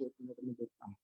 2 minute में देखता हूँ।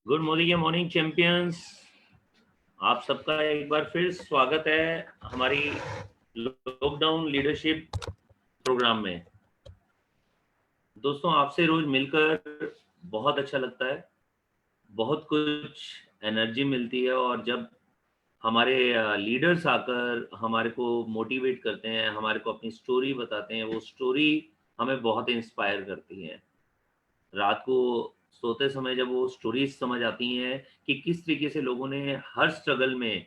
गुड मॉर्निंग या मॉर्निंग चैंपियंस। आप सबका एक बार फिर स्वागत है हमारी लॉकडाउन लीडरशिप प्रोग्राम में। दोस्तों, आपसे रोज मिलकर बहुत अच्छा लगता है, बहुत कुछ एनर्जी मिलती है और जब हमारे लीडर्स आकर हमारे को मोटिवेट करते हैं, हमारे को अपनी स्टोरी बताते हैं, वो स्टोरी हमें बहुत इंस्पायर करती है। रात को सोते समय जब वो स्टोरीज समझ आती हैं कि किस तरीके से लोगों ने हर स्ट्रगल में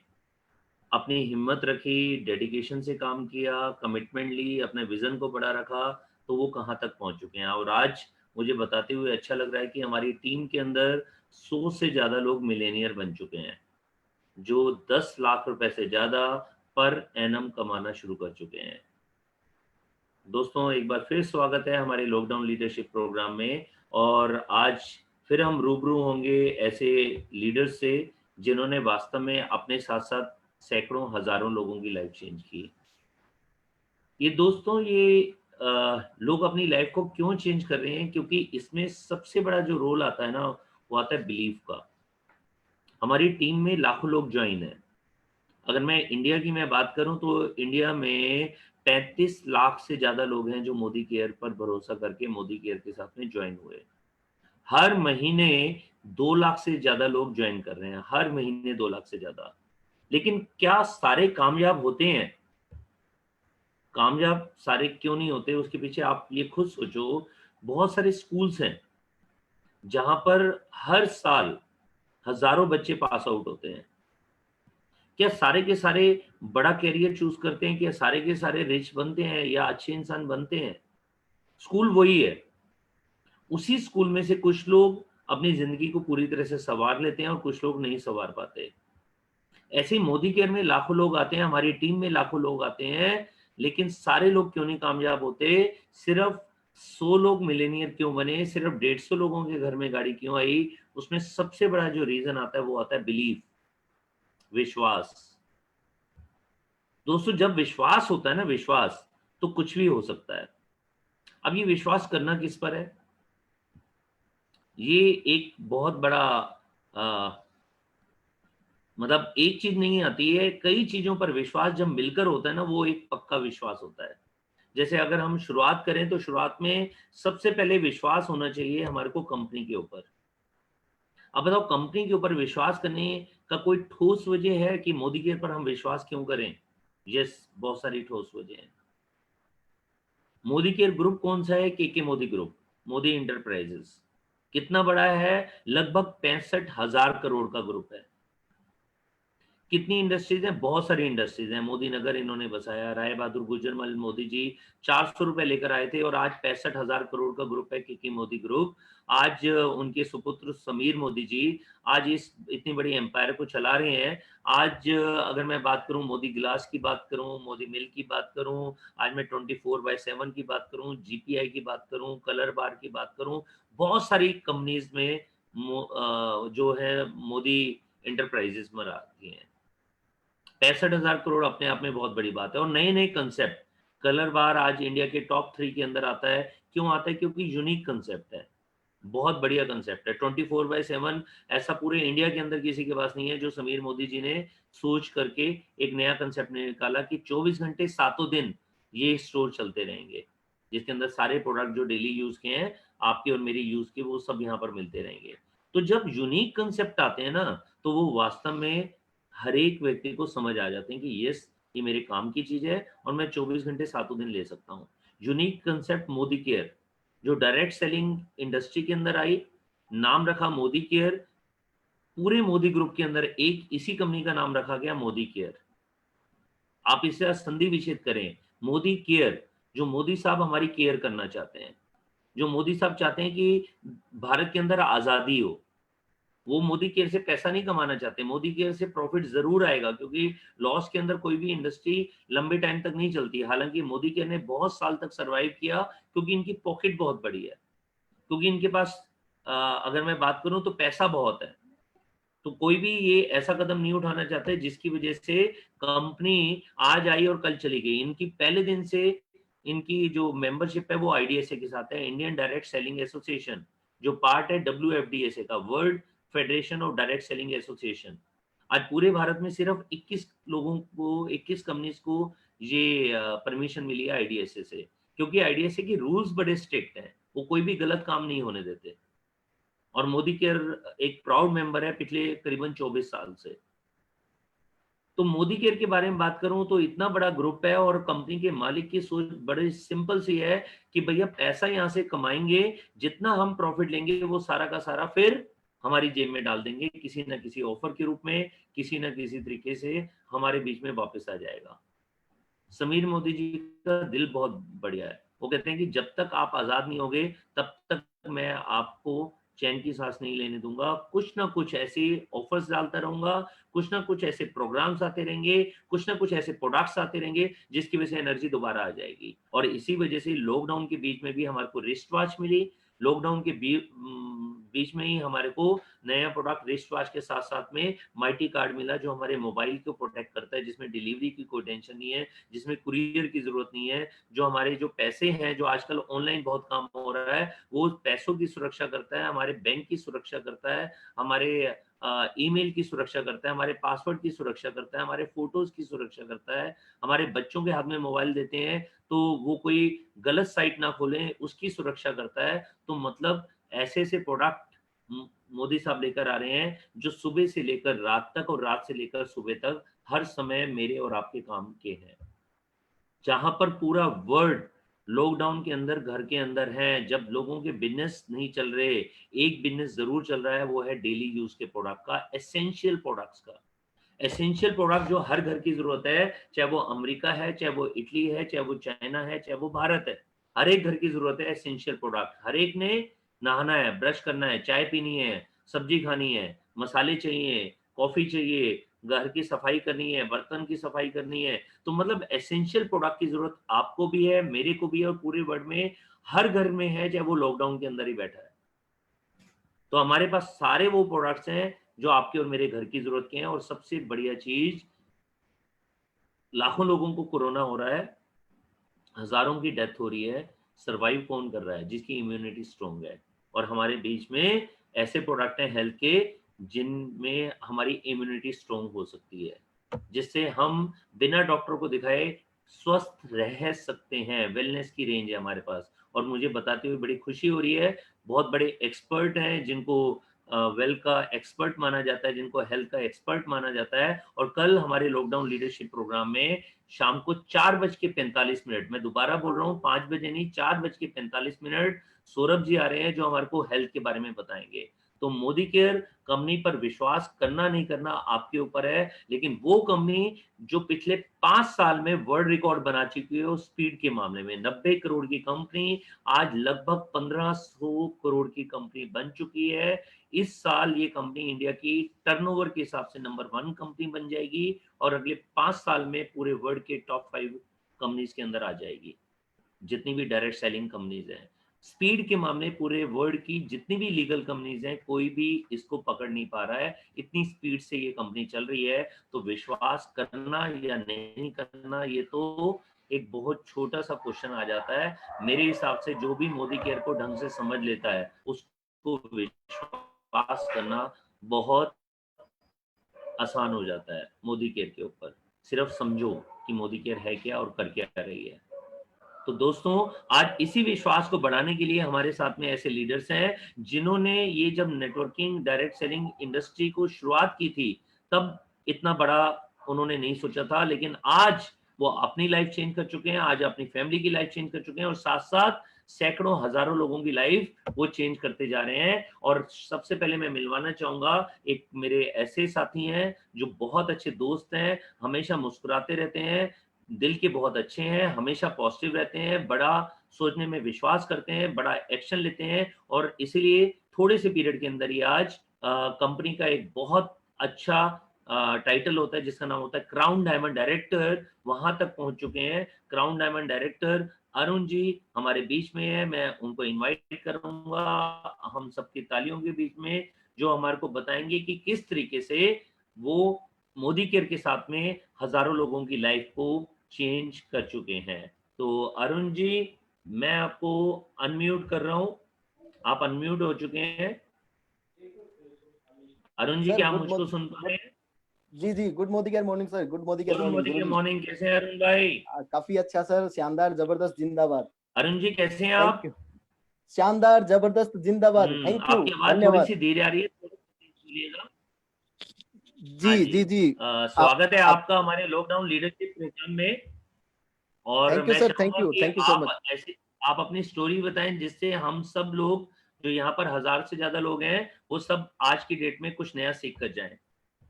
अपनी हिम्मत रखी, डेडिकेशन से काम किया, कमिटमेंट ली, अपने विजन को बड़ा रखा, तो वो कहाँ तक पहुंच चुके हैं। और आज मुझे बताते हुए अच्छा लग रहा है कि हमारी टीम के अंदर 100 से ज्यादा लोग मिलेनियर बन चुके हैं, जो 10 लाख रुपए से ज्यादा पर एनम कमाना शुरू कर चुके हैं। दोस्तों, एक बार फिर स्वागत है हमारे लॉकडाउन लीडरशिप प्रोग्राम में। और आज फिर हम रूबरू होंगे ऐसे लीडर्स से जिन्होंने वास्तव में अपने साथ साथ सैकड़ों हजारों लोगों की लाइफ चेंज की। ये दोस्तों, ये लोग अपनी लाइफ को क्यों चेंज कर रहे हैं, क्योंकि इसमें सबसे बड़ा जो रोल आता है ना, वो आता है बिलीफ का। हमारी टीम में लाखों लोग ज्वाइन है। अगर मैं इंडिया की बात करूं तो इंडिया में 35 लाख से ज्यादा लोग हैं जो मोदी केयर पर भरोसा करके मोदी केयर के साथ में ज्वाइन हुए। हर महीने 2 लाख से ज्यादा लोग ज्वाइन कर रहे हैं, हर महीने 2 लाख से ज्यादा। लेकिन क्या सारे कामयाब होते हैं? कामयाब सारे क्यों नहीं होते, उसके पीछे आप ये खुद सोचो। बहुत सारे स्कूल्स हैं जहां पर हर साल हजारों बच्चे पास आउट होते हैं। क्या सारे के सारे बड़ा कैरियर चूज करते हैं? क्या सारे के सारे रिच बनते हैं या अच्छे इंसान बनते हैं? स्कूल वही है। उसी स्कूल में से कुछ लोग अपनी जिंदगी को पूरी तरह से संवार लेते हैं और कुछ लोग नहीं संवार पाते। ऐसे ही मोदी केयर में लाखों लोग आते हैं, हमारी टीम में लाखों लोग आते हैं, लेकिन सारे लोग क्यों नहीं कामयाब होते? सिर्फ 100 लोग मिलेनियर क्यों बने? सिर्फ 150 लोगों के घर में गाड़ी क्यों आई? उसमें सबसे बड़ा जो रीजन आता है वो आता है बिलीफ, विश्वास। दोस्तों, जब विश्वास होता है ना, विश्वास, तो कुछ भी हो सकता है। अब ये विश्वास करना किस पर है? ये एक बहुत बड़ा मतलब एक चीज नहीं आती है, कई चीजों पर विश्वास जब मिलकर होता है ना, वो एक पक्का विश्वास होता है। जैसे अगर हम शुरुआत करें तो शुरुआत में सबसे पहले विश्वास होना चाहिए हमारे को कंपनी के ऊपर। अब बताओ, कंपनी के ऊपर विश्वास करने का कोई ठोस वजह है कि मोदी केयर पर हम विश्वास क्यों करें? यस, बहुत सारी ठोस वजह है। मोदी केयर ग्रुप कौन सा है? के मोदी ग्रुप, मोदी इंटरप्राइजेस। कितना बड़ा है? लगभग 65,000 करोड़ का ग्रुप है। कितनी इंडस्ट्रीज हैं? बहुत सारी इंडस्ट्रीज हैं। मोदी नगर इन्होंने बसाया, राय बहादुर गुजरमल मोदी जी 400 रुपए लेकर आए थे और आज 65,000 करोड़ का ग्रुप है के मोदी ग्रुप। आज उनके सुपुत्र समीर मोदी जी आज इस इतनी बड़ी एम्पायर को चला रहे हैं। आज अगर मैं बात करूं, मोदी गिलास की बात करूं, मोदी मिल्क की बात करूं, आज मैं 24/7 की बात करूं, जीपीआई की बात करूं, कलर बार की बात करूं, बहुत सारी कंपनीज में जो है मोदी इंटरप्राइजेस में आती हैं। 65,000 करोड़ अपने आप में बहुत बड़ी बात है। और नए नए कंसेप्ट, कलर बार आज इंडिया के टॉप 3 के अंदर आता है। क्यों आता है? क्योंकि यूनिक कंसेप्ट है, बहुत बढ़िया कंसेप्ट है। 24/7 ऐसा पूरे इंडिया के अंदर किसी के पास नहीं है जो समीर मोदी जी ने सोच करके एक नया कंसेप्ट निकाला कि 24 घंटे सातों दिन ये स्टोर चलते रहेंगे, जिसके अंदर सारे प्रोडक्ट जो डेली यूज के हैं, आपके और मेरी यूज के, वो सब यहाँ पर मिलते रहेंगे। तो जब यूनिक कंसेप्ट आते हैं ना, तो वो वास्तव में हर एक व्यक्ति को समझ आ जाते हैं कि यस, ये मेरे काम की चीज है और मैं 24 घंटे सातों दिन ले सकता हूँ। यूनिक कंसेप्ट मोदी केयर, जो डायरेक्ट सेलिंग इंडस्ट्री के अंदर आई, नाम रखा मोदी केयर। पूरे मोदी ग्रुप के अंदर एक इसी कंपनी का नाम रखा गया, मोदी केयर। आप इसे संधि विच्छेद करें, मोदी केयर, जो मोदी साहब हमारी केयर करना चाहते हैं, जो मोदी साहब चाहते हैं कि भारत के अंदर आजादी हो। वो मोदी केयर से पैसा नहीं कमाना चाहते, मोदी केयर से प्रॉफिट जरूर आएगा, क्योंकि लॉस के अंदर कोई भी इंडस्ट्री लंबे टाइम तक नहीं चलती। हालांकि मोदी केयर ने बहुत साल तक सरवाइव किया, क्योंकि इनकी पॉकेट बहुत बड़ी है, क्योंकि इनके पास अगर मैं बात करूं तो पैसा बहुत है। तो कोई भी ये ऐसा कदम नहीं उठाना चाहते जिसकी वजह से कंपनी आज आई और कल चली गई। इनकी पहले दिन से इनकी जो मेंबरशिप है वो आईडीएसए के साथ है, इंडियन डायरेक्ट सेलिंग एसोसिएशन। जो पार्ट है WFDSA का, world federation of direct selling association. आज पूरे भारत में सिर्फ 21 लोगों को, 21 कंपनीज को ये परमिशन मिली है IDSA से, क्योंकि IDSA की रूल्स बड़े स्ट्रिक्ट हैं, वो कोई भी गलत काम नहीं होने देते। और मोदी केयर एक प्राउड मेंबर है पिछले करीबन 24 साल से। तो मोदी केयर के बारे में बात करूं तो इतना बड़ा ग्रुप है, और कंपनी के मालिक की सोच बड़ी सिंपल सी है कि भैया पैसा यहां से कमाएंगे, जितना हम प्रॉफिट लेंगे वो सारा का सारा फिर हमारी जेब में डाल देंगे, किसी ना किसी ऑफर के रूप में, किसी ना किसी तरीके से हमारे बीच में वापस आ जाएगा। समीर मोदी जी का दिल बहुत बढ़िया है। वो कहते हैं कि जब तक आप आजाद नहीं होगे तब तक मैं आपको चैन की सांस नहीं लेने दूंगा, कुछ ना कुछ ऐसे ऑफर्स डालता रहूंगा, कुछ ना कुछ ऐसे प्रोग्राम्स आते रहेंगे, कुछ ना कुछ ऐसे प्रोडक्ट्स आते रहेंगे जिसकी वजह से एनर्जी दोबारा आ जाएगी। और इसी वजह से लॉकडाउन के बीच में भी हमारे को रिस्ट वॉच मिली। लॉकडाउन के बीच में ही हमारे को नया प्रोडक्ट रिस्ट वॉच के साथ साथ में माइटी कार्ड मिला, जो हमारे मोबाइल को प्रोटेक्ट करता है, जिसमें डिलीवरी की कोई टेंशन नहीं है, जिसमें कुरियर की जरूरत नहीं है, जो हमारे जो पैसे हैं, जो आजकल ऑनलाइन बहुत काम हो रहा है, वो पैसों की सुरक्षा करता है, हमारे बैंक की सुरक्षा करता है, हमारे ईमेल की सुरक्षा करता है, हमारे पासवर्ड की सुरक्षा करता है, हमारे फोटोज की सुरक्षा करता है, हमारे बच्चों के हाथ में मोबाइल देते हैं तो वो कोई गलत साइट ना खोलें, उसकी सुरक्षा करता है। तो मतलब ऐसे ऐसे प्रोडक्ट मोदी साहब लेकर आ रहे हैं जो सुबह से लेकर रात तक और रात से लेकर सुबह तक हर समय मेरे और आपके काम के हैं। जहां पर पूरा वर्ल्ड लॉकडाउन के अंदर घर के अंदर है, जब लोगों के बिजनेस नहीं चल रहे, एक बिजनेस जरूर चल रहा है, वो है डेली यूज के प्रोडक्ट का, एसेंशियल प्रोडक्ट्स का। एसेंशियल प्रोडक्ट जो हर घर की जरूरत है, चाहे वो अमेरिका है, चाहे वो इटली है, चाहे वो चाइना है, चाहे वो भारत है, हर एक घर की जरूरत है एसेंशियल प्रोडक्ट। हर एक ने नहाना है, ब्रश करना है, चाय पीनी है, सब्जी खानी है, मसाले चाहिए, कॉफी चाहिए, घर की सफाई करनी है, बर्तन की सफाई करनी है। तो मतलब एसेंशियल प्रोडक्ट की जरूरत आपको भी है, मेरे को भी है, और पूरे वर्ल्ड में हर घर में है, चाहे वो लॉकडाउन के अंदर ही बैठा है। तो हमारे पास सारे वो प्रोडक्ट्स हैं जो आपके और मेरे घर की जरूरत के हैं। और सबसे बढ़िया चीज, लाखों लोगों को कोरोना हो रहा है, हजारों की डेथ हो रही है, सरवाइव कौन कर रहा है? जिसकी इम्यूनिटी स्ट्रांग है। और हमारे बीच में ऐसे प्रोडक्ट हैं हेल्थ के जिनमें हमारी इम्यूनिटी स्ट्रांग हो सकती है, जिससे हम बिना डॉक्टर को दिखाए स्वस्थ रह सकते हैं। वेलनेस की रेंज है हमारे पास। और मुझे बताते हुए बड़ी खुशी हो रही है, बहुत बड़े एक्सपर्ट हैं जिनको वेल का एक्सपर्ट माना जाता है, जिनको हेल्थ का एक्सपर्ट माना जाता है। और कल हमारे लॉकडाउन लीडरशिप प्रोग्राम में शाम को 4:45, मैं दोबारा बोल रहा हूँ, 5 बजे नहीं, 4:45 सौरभ जी आ रहे हैं जो हमारे को हेल्थ के बारे में बताएंगे। तो मोदी केयर कंपनी पर विश्वास करना नहीं करना आपके ऊपर है, लेकिन वो कंपनी जो पिछले 5 साल में वर्ल्ड रिकॉर्ड बना चुकी है उस स्पीड के मामले में, 90 करोड़ की कंपनी आज लगभग 1500 करोड़ की कंपनी बन चुकी है। इस साल ये कंपनी इंडिया की टर्नओवर के हिसाब से नंबर 1 कंपनी बन जाएगी, और अगले 5 साल में पूरे वर्ल्ड के टॉप 5 कंपनीज के अंदर आ जाएगी, जितनी भी डायरेक्ट सेलिंग कंपनीज हैं। स्पीड के मामले पूरे वर्ल्ड की जितनी भी लीगल कंपनीज हैं, कोई भी इसको पकड़ नहीं पा रहा है, इतनी स्पीड से ये कंपनी चल रही है। तो विश्वास करना या नहीं करना, ये तो एक बहुत छोटा सा क्वेश्चन आ जाता है। मेरे हिसाब से जो भी मोदी केयर को ढंग से समझ लेता है, उसको विश्वास करना बहुत आसान हो जाता है मोदी केयर के ऊपर। सिर्फ समझो कि मोदी केयर है क्या और कर क्या रही है। तो दोस्तों, आज इसी विश्वास को बढ़ाने के लिए हमारे साथ में ऐसे लीडर्स हैं जिन्होंने ये जब नेटवर्किंग डायरेक्ट सेलिंग इंडस्ट्री को शुरुआत की थी, तब इतना बड़ा उन्होंने नहीं सोचा था, लेकिन आज वो अपनी लाइफ चेंज कर चुके हैं, आज अपनी फैमिली की लाइफ चेंज कर चुके हैं, और साथ साथ सैकड़ों हजारों लोगों की लाइफ वो चेंज करते जा रहे हैं। और सबसे पहले मैं मिलवाना चाहूंगा, एक मेरे ऐसे साथी हैं जो बहुत अच्छे दोस्त हैं, हमेशा मुस्कुराते रहते हैं, दिल के बहुत अच्छे हैं, हमेशा पॉजिटिव रहते हैं, बड़ा सोचने में विश्वास करते हैं, बड़ा एक्शन लेते हैं, और इसीलिए थोड़े से पीरियड के अंदर ही आज कंपनी का एक बहुत अच्छा टाइटल होता है जिसका नाम होता है क्राउन डायमंड डायरेक्टर, वहां तक पहुंच चुके हैं। Crown diamond director Arun ji हमारे बीच में है, मैं उनको इनवाइट करूंगा हम सबकी तालियों के बीच में, जो हमारे को बताएंगे कि किस तरीके से वो मोदी केयर के साथ में हजारों लोगों की लाइफ को चेंज कर चुके हैं। तो अरुण जी, मैं आपको अनम्यूट कर रहा हूं। आप अनम्यूट हो चुके हैं। अरुण जी, सर क्या आप गुड मुझको सुन पा रहे हैं? जी जी, good Modi care morning sir, good Modi care good morning morning, गुरु गुड जी। मॉर्निंग, कैसे हैं अरुण भाई? काफी अच्छा सर, शानदार जबरदस्त जिंदाबाद। अरुण जी कैसे हैं थैंक आप? यू। शानदार जबरदस्त जिंदाबाद, थैंक यू, आपकी आवाज थोड़ी धन्यवाद। सी धीरे आ रही है, थोड़ा तेज बोलिएगा। जी हाँ जी। जी जी। स्वागत है आप आपका हमारे लॉकडाउन लीडरशिप प्रोग्राम में। और थैंक यू मैं सर, चाहूंगा कि थैंक यू सो मच। आप अपनी स्टोरी बताएं, जिससे हम सब लोग, जो यहाँ पर 1000 से ज्यादा लोग हैं, वो सब आज की डेट में कुछ नया सीख कर जाएं।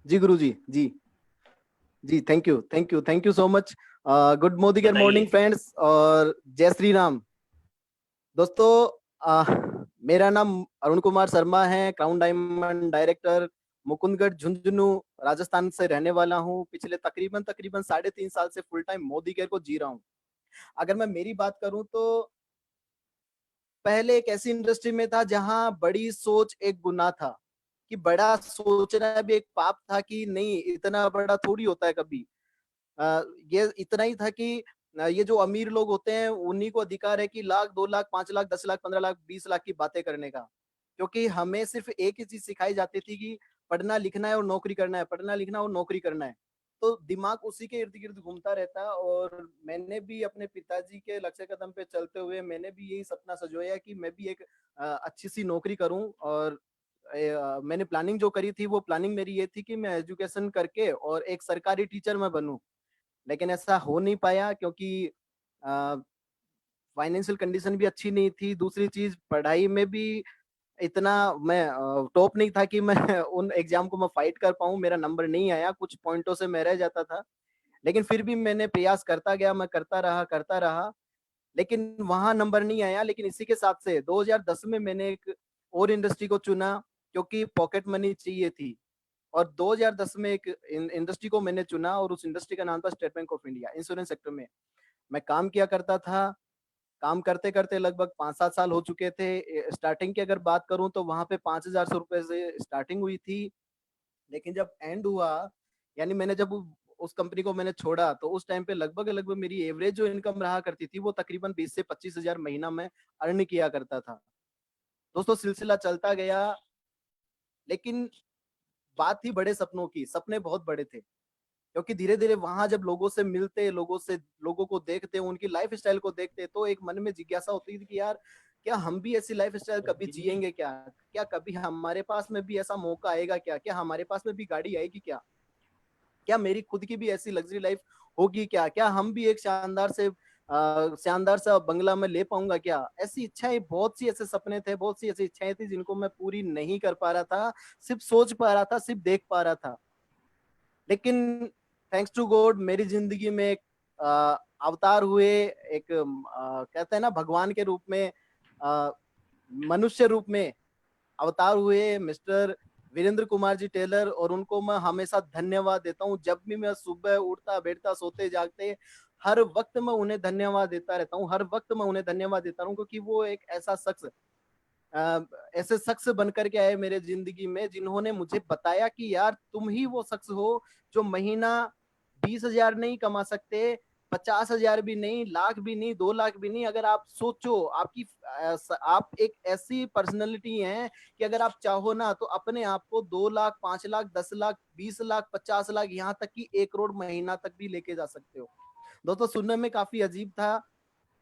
जी गुरु जी जी जी, thank you thank you so much. Good Modi care morning बताइए। फ्रेंड्स, और जय श्री राम दोस्तों। मेरा नाम अरुण कुमार शर्मा है, crown diamond director, Mukundgarh Jhunjhunu, Rajasthan से रहने वाला हूँ। पिछले तकरीबन तकरीबन 3.5 साल से फुल टाइम मोदी केयर को जी रहा हूँ। अगर मैं मेरी बात करूं तो पहले एक ऐसी इंडस्ट्री में था जहां बड़ी सोच एक गुनाह था, कि बड़ा सोचना भी एक पाप था, कि नहीं इतना बड़ा थोड़ी होता है कभी। ये इतना ही था कि ये जो अमीर लोग होते हैं उन्हीं को अधिकार है कि लाख 2 लाख 5 लाख 10 लाख 15 लाख 20 लाख की बातें करने का। क्योंकि हमें सिर्फ एक ही चीज सिखाई जाती थी कि पढ़ना लिखना है और नौकरी करना है, पढ़ना लिखना और नौकरी करना है। तो दिमाग उसी के इर्द गिर्द घूमता रहता। और मैंने भी अपने पिताजी के लक्ष्य कदम पे चलते हुए मैंने भी यही सपना सजोया कि मैं भी एक अच्छी सी नौकरी करूं। और मैंने प्लानिंग जो करी थी वो प्लानिंग मेरी ये थी कि मैं एजुकेशन करके और एक सरकारी टीचर मैं बनूं। लेकिन ऐसा हो नहीं पाया, क्योंकि फाइनेंशियल कंडीशन भी अच्छी नहीं थी। दूसरी चीज, पढ़ाई में भी इतना मैं टॉप नहीं था कि मैं उन एग्जाम को मैं फाइट कर पाऊं। मेरा नंबर नहीं आया, कुछ पॉइंटों से मैं रह जाता था। लेकिन फिर भी मैंने प्रयास करता गया, मैं करता रहा। लेकिन वहां नंबर नहीं आया। लेकिन इसी के साथ से 2010 में मैंने एक और इंडस्ट्री को चुना, क्योंकि पॉकेट मनी चाहिए थी। और 2010 में एक इंडस्ट्री को मैंने चुना, और उस इंडस्ट्री का नाम था state bank of India, insurance sector में मैं काम किया करता था। काम करते करते लगभग 5-7 साल हो चुके थे। स्टार्टिंग की अगर बात करूं तो वहां पे 5,000 रुपए से स्टार्टिंग हुई थी। लेकिन जब एंड हुआ, यानी मैंने जब उस कंपनी को मैंने छोड़ा, तो उस टाइम पे लगभग लगभग मेरी एवरेज जो इनकम रहा करती थी वो तकरीबन 20 से 25 हजार महीना में अर्न किया करता था। दोस्तों सिलसिला चलता गया। लेकिन बात थी बड़े सपनों की, सपने बहुत बड़े थे। क्योंकि धीरे धीरे वहां जब लोगों से मिलते, लोगों को देखते, उनकी लाइफ स्टाइल को देखते, तो एक मन में जिज्ञासा होती थी कि यार क्या हम भी ऐसी लाइफ स्टाइल कभी जिएंगे क्या? क्या कभी हमारे पास में भी ऐसा मौका आएगा क्या? क्या हमारे पास में भी गाड़ी आएगी क्या? क्या मेरी खुद की भी ऐसी लग्जरी लाइफ होगी क्या? क्या हम भी एक शानदार सा बंगला में ले पाऊंगा क्या? ऐसी इच्छाएं, बहुत सी ऐसे सपने थे, बहुत सी ऐसी इच्छाएं थी जिनको मैं पूरी नहीं कर पा रहा था। सिर्फ सोच पा रहा था, सिर्फ देख पा रहा था। लेकिन थैंक्स टू गॉड मेरी जिंदगी में एक अवतार हुए। एक कहते हैं ना, भगवान के रूप में, अ, मनुष्य रूप में अवतार हुए मिस्टर वीरेंद्र कुमार जी टेलर। और उनको मैं हमेशा धन्यवाद देता हूँ। जब भी मैं सुबह उठता बैठता सोते जागते, हर वक्त मैं उन्हें धन्यवाद देता रहता हूँ। हर वक्त मैं उन्हें धन्यवाद देता हूँ, क्योंकि वो एक ऐसा शख्स, अ, ऐसे शख्स बनकर के आए मेरे जिंदगी में, जिन्होंने मुझे बताया कि यार तुम ही वो शख्स हो जो महीना 20 हजार नहीं कमा सकते, 50 हजार भी नहीं, लाख भी नहीं, 2 लाख भी नहीं। अगर आप सोचो, आप एक ऐसी पर्सनैलिटी हैं कि अगर आप चाहो ना तो अपने आप को 2 लाख 5 लाख 10 लाख 20 लाख 50 लाख, यहाँ तक कि 1 करोड़ महीना तक भी लेके जा सकते हो। दोस्तों सुनने में काफी अजीब था,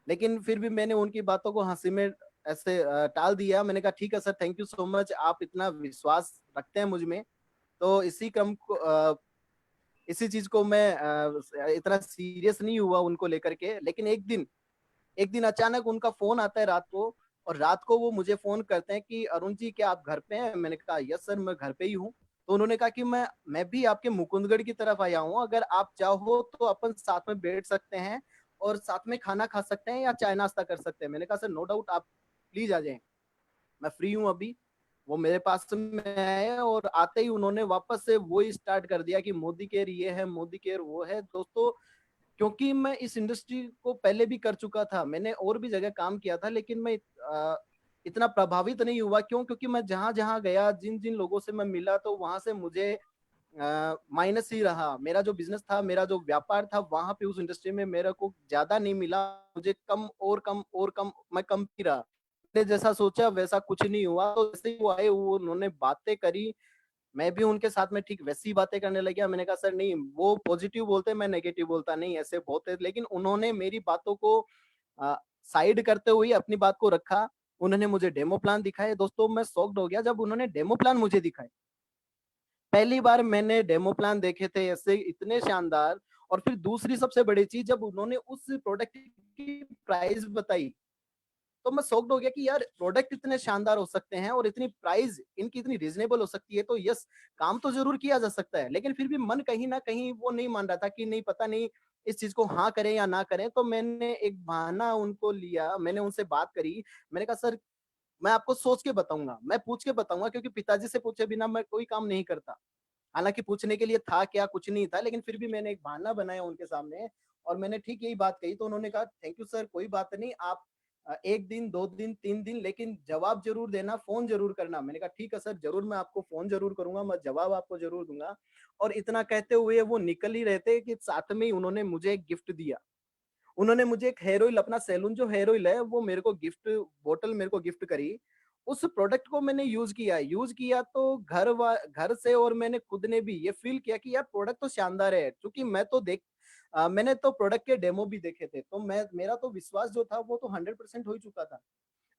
लेकिन फिर भी मैंने उनकी बातों को हंसी में ऐसे टाल दिया। मैंने कहा ठीक है sir, thank you so much, आप इतना विश्वास रखते हैं मुझ में। तो इसी चीज को मैं इतना सीरियस नहीं हुआ उनको लेकर के। लेकिन एक दिन अचानक उनका फोन आता है रात को। और रात को वो मुझे फोन करते हैं कि अरुण जी क्या आप घर पे हैं? मैंने कहा यस सर, मैं घर पे ही हूँ। तो उन्होंने कहा कि मैं भी आपके मुकुंदगढ़ की तरफ आया हूँ, अगर आप चाहो तो अपन साथ में बैठ सकते हैं और साथ में खाना खा सकते हैं या चाय नाश्ता कर सकते हैं। मैंने कहा सर नो डाउट, आप प्लीज आ जाएं, मैं फ्री हूँ अभी। वो मेरे पास में आए और आते ही उन्होंने वापस से वो ही स्टार्ट कर दिया कि मोदी केयर ये है, मोदी केयर वो है। दोस्तों क्योंकि मैं इस इंडस्ट्री को पहले भी कर चुका था, मैंने और भी जगह काम किया था, लेकिन मैं इतना प्रभावित नहीं हुआ। क्यों? क्योंकि मैं जहां जहां गया, जिन जिन लोगों से मैं मिला, तो वहां से मुझे माइनस ही रहा। मेरा जो बिजनेस था, मेरा जो व्यापार था, वहां पे उस इंडस्ट्री में मेरे को ज्यादा नहीं मिला, मुझे कम और कम और कम, मैं कम ही रहा। मैंने जैसा सोचा वैसा कुछ नहीं हुआ। तो जैसे ही वो आए, वो उन्होंने बातें करी, मैं भी उनके साथ में ठीक वैसी बातें करने लग गया। मैंने कहा सर नहीं, वो पॉजिटिव बोलते हैं, मैं नेगेटिव बोलता नहीं, ऐसे बहुत है। लेकिन उन्होंने मेरी बातों को अ, साइड करते हुए अपनी बात को रखा। उन्होंने मुझे डेमो प्लान दिखाए। दोस्तों मैं शॉक्ड हो गया जब उन्होंने डेमो प्लान मुझे दिखाए। पहली बार मैंने डेमो प्लान देखे थे ऐसे इतने शानदार। और फिर दूसरी सबसे बड़ी चीज़, जब उन्होंने उस प्रोडक्ट की प्राइस बताई, तो मैं शॉक्ड हो गया कि यार प्रोडक्ट इतने शानदार हो सकते हैं और इतनी प्राइस इनकी इतनी रीजनेबल हो सकती है, तो यस, काम तो जरूर किया जा सकता है। लेकिन फिर भी मन कहीं ना कहीं वो नहीं मान रहा था कि नहीं, पता नहीं इस चीज को हाँ करें या ना करें। तो मैंने एक बहाना उनको लिया, मैंने उनसे बात करी। मैंने कहा सर, मैं आपको सोच के बताऊंगा, मैं पूछ के बताऊंगा, क्योंकि पिताजी से पूछे बिना मैं कोई काम नहीं करता। हालांकि पूछने के लिए था क्या, कुछ नहीं था, लेकिन फिर भी मैंने एक बहाना बनाया उनके सामने। और मैंने ठीक यही बात कही। तो उन्होंने कहा थैंक यू सर, कोई बात नहीं, आप 1 दिन 2 दिन 3 दिन, लेकिन जवाब जरूर देना, फोन जरूर करना। मैंने कहा ठीक है सर, जरूर मैं आपको फोन जरूर करूंगा, मैं जवाब आपको जरूर दूंगा। और इतना कहते हुए वो निकल ही रहते कि साथ में ही उन्होंने मुझे एक गिफ्ट दिया। उन्होंने मुझे एक हेयर ऑयल, अपना सैलून जो हेयर ऑयल है, वो मेरे को गिफ्ट, बोतल मेरे को गिफ्ट करी। उस प्रोडक्ट को मैंने यूज किया तो घर से और मैंने खुद ने भी ये फील किया कि यार प्रोडक्ट तो शानदार है। क्योंकि मैंने तो प्रोडक्ट के डेमो भी देखे थे, तो मैं मेरा तो विश्वास जो था वो तो 100% हो ही चुका था।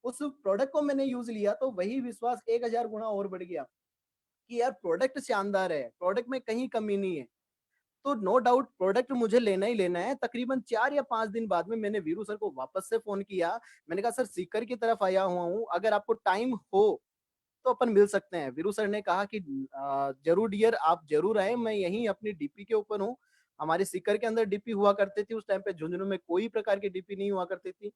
उस प्रोडक्ट को मैंने यूज लिया तो वही विश्वास 1000 गुना और बढ़ गया कि यार प्रोडक्ट शानदार है, प्रोडक्ट में कहीं कमी नहीं है। तो नो डाउट प्रोडक्ट मुझे लेना ही लेना है। तकरीबन 4 या 5 दिन बाद में मैंने वीरू सर को वापस से फोन किया। मैंने कहा सर, सीकर की तरफ आया हुआ हूँ, अगर आपको टाइम हो तो अपन मिल सकते हैं। वीरू सर ने कहा कि जरूर डियर, आप जरूर आए, मैं यहीं अपनी डीपी के ऊपर हूँ। हमारे सीकर के अंदर डीपी हुआ करती थी उस टाइम पे, झुंझुनू में कोई प्रकार की डीपी नहीं हुआ करती थी।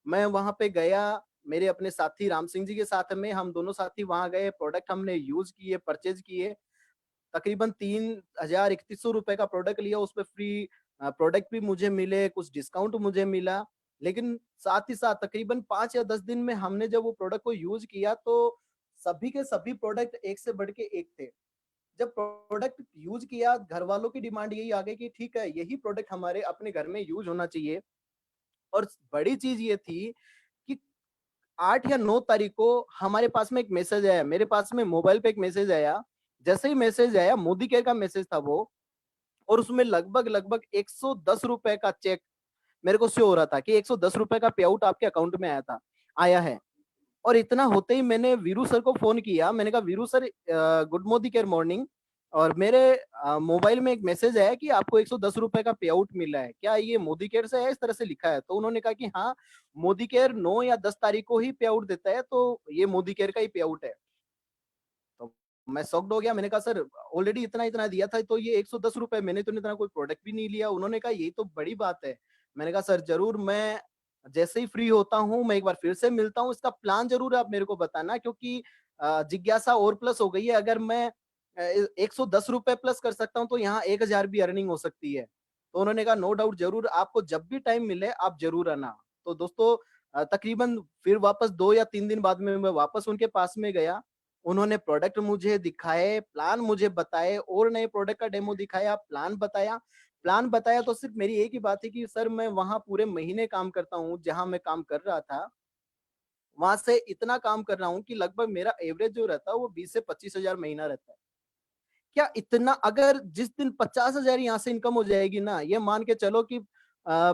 मैं वहां पे गया, मेरे अपने साथी राम सिंह जी के साथ में, हम दोनों साथी वहां गए, प्रोडक्ट हमने यूज किए, परचेज किए। तकरीबन 3,000 3100 रुपए का प्रोडक्ट लिया, उस पे फ्री प्रोडक्ट भी मुझे मिले, कुछ डिस्काउंट मुझे मिला। लेकिन साथ ही साथ तकरीबन 5 या 10 दिन में हमने जब वो प्रोडक्ट को यूज किया, तो सभी के सभी प्रोडक्ट एक से बढ़ के एक थे। जब प्रोडक्ट यूज किया, घर वालों की डिमांड यही आ गई कि ठीक है, यही प्रोडक्ट हमारे अपने घर में यूज होना चाहिए। और बड़ी चीज ये थी कि 8 या 9 तारीख को हमारे पास में एक मैसेज आया, मेरे पास में मोबाइल पे एक मैसेज आया। जैसे ही मैसेज आया, मोदी केयर का मैसेज था वो। और उसमें लगभग लगभग 110 रुपए का चेक मेरे को शो हो रहा था कि 110 रुपए का पे आउट आपके अकाउंट में आया है। और इतना होते ही मैंने वीरू सर को फोन किया। मैंने कहा Veeru sir, good Modi care morning, और मेरे मोबाइल में एक मैसेज आया कि आपको 110 रुपए का पे आउट मिला है, क्या ये मोदी केयर से है? इस तरह से लिखा है। तो उन्होंने कहा कि हाँ, मोदी केयर 9 या 10 तारीख को ही पे आउट देता है, तो ये मोदी केयर का ही पे आउट है। तो मैं शॉक्ड हो गया। मैंने कहा सर, ऑलरेडी इतना इतना दिया था, तो ये 110 रुपए, मैंने तो इतना कोई प्रोडक्ट भी नहीं लिया। उन्होंने कहा यही तो बड़ी बात है। मैंने कहा सर जरूर, मैं जैसे ही फ्री होता हूँ मैं एक बार फिर से मिलता हूँ, इसका प्लान जरूर आप मेरे को बताना, क्योंकि जिज्ञासा और प्लस हो गई है। अगर मैं 110 रुपए प्लस कर सकता हूँ, तो यहाँ 1000 भी अर्निंग हो सकती है। तो उन्होंने कहा नो डाउट, जरूर आपको जब भी टाइम मिले आप जरूर आना। तो दोस्तों तकरीबन फिर वापस 2 या 3 दिन बाद में मैं वापस उनके पास में गया। उन्होंने प्रोडक्ट मुझे दिखाए, प्लान मुझे बताए, और नए प्रोडक्ट का डेमो दिखाया, प्लान बताया। प्लान बताया तो सिर्फ मेरी एक ही बात है कि सर, मैं वहाँ पूरे महीने काम करता हूँ जहाँ मैं काम कर रहा था। वहां से इतना काम कर रहा हूँ कि लगभग मेरा एवरेज जो रहता है वो 20 से 25 हजार महीना रहता है। क्या इतना, अगर जिस दिन 50 हजार यहाँ से इनकम हो जाएगी ना, ये मान के चलो कि आ,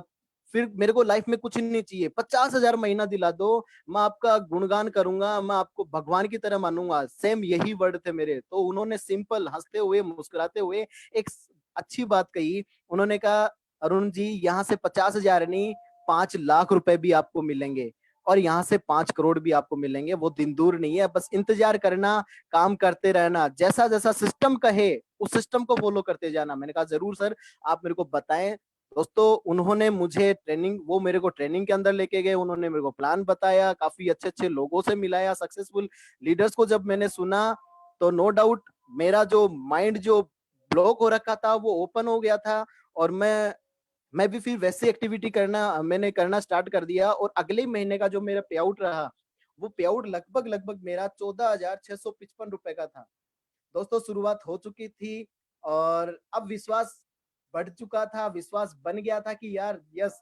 फिर मेरे को लाइफ में कुछ नहीं चाहिए। 50 हजार महीना दिला दो, मैं आपका गुणगान करूंगा, मैं आपको भगवान की तरह मानूंगा। सेम यही वर्ड थे मेरे। तो उन्होंने सिंपल हंसते हुए मुस्कुराते हुए एक अच्छी बात कही। उन्होंने कहा अरुण जी, यहाँ से 50 हजार नहीं, 5 लाख रुपए भी आपको मिलेंगे, और यहाँ से 5 करोड़ भी आपको मिलेंगे। वो दिन दूर नहीं है, बस इंतजार करना, काम करते रहना, जैसा जैसा सिस्टम कहे उस सिस्टम को फॉलो करते जाना। मैंने कहा जरूर सर, आप मेरे को बताएं। दोस्तों उन्होंने मुझे ट्रेनिंग, वो मेरे को ट्रेनिंग के अंदर लेके गए, उन्होंने मेरे को प्लान बताया, काफी अच्छे अच्छे लोगों से मिलाया, सक्सेसफुल लीडर्स को जब मैंने सुना, तो नो डाउट मेरा जो माइंड जो ब्लॉक हो रखा था वो ओपन हो गया था। और मैं भी फिर वैसी एक्टिविटी करना स्टार्ट कर दिया। और अगले महीने का जो मेरा पे आउट रहा, वो पे आउट लगभग लगभग मेरा 14,655 रुपए का था। दोस्तों शुरुआत हो चुकी थी, और अब विश्वास बढ़ चुका था, विश्वास बन गया था कि यार यस,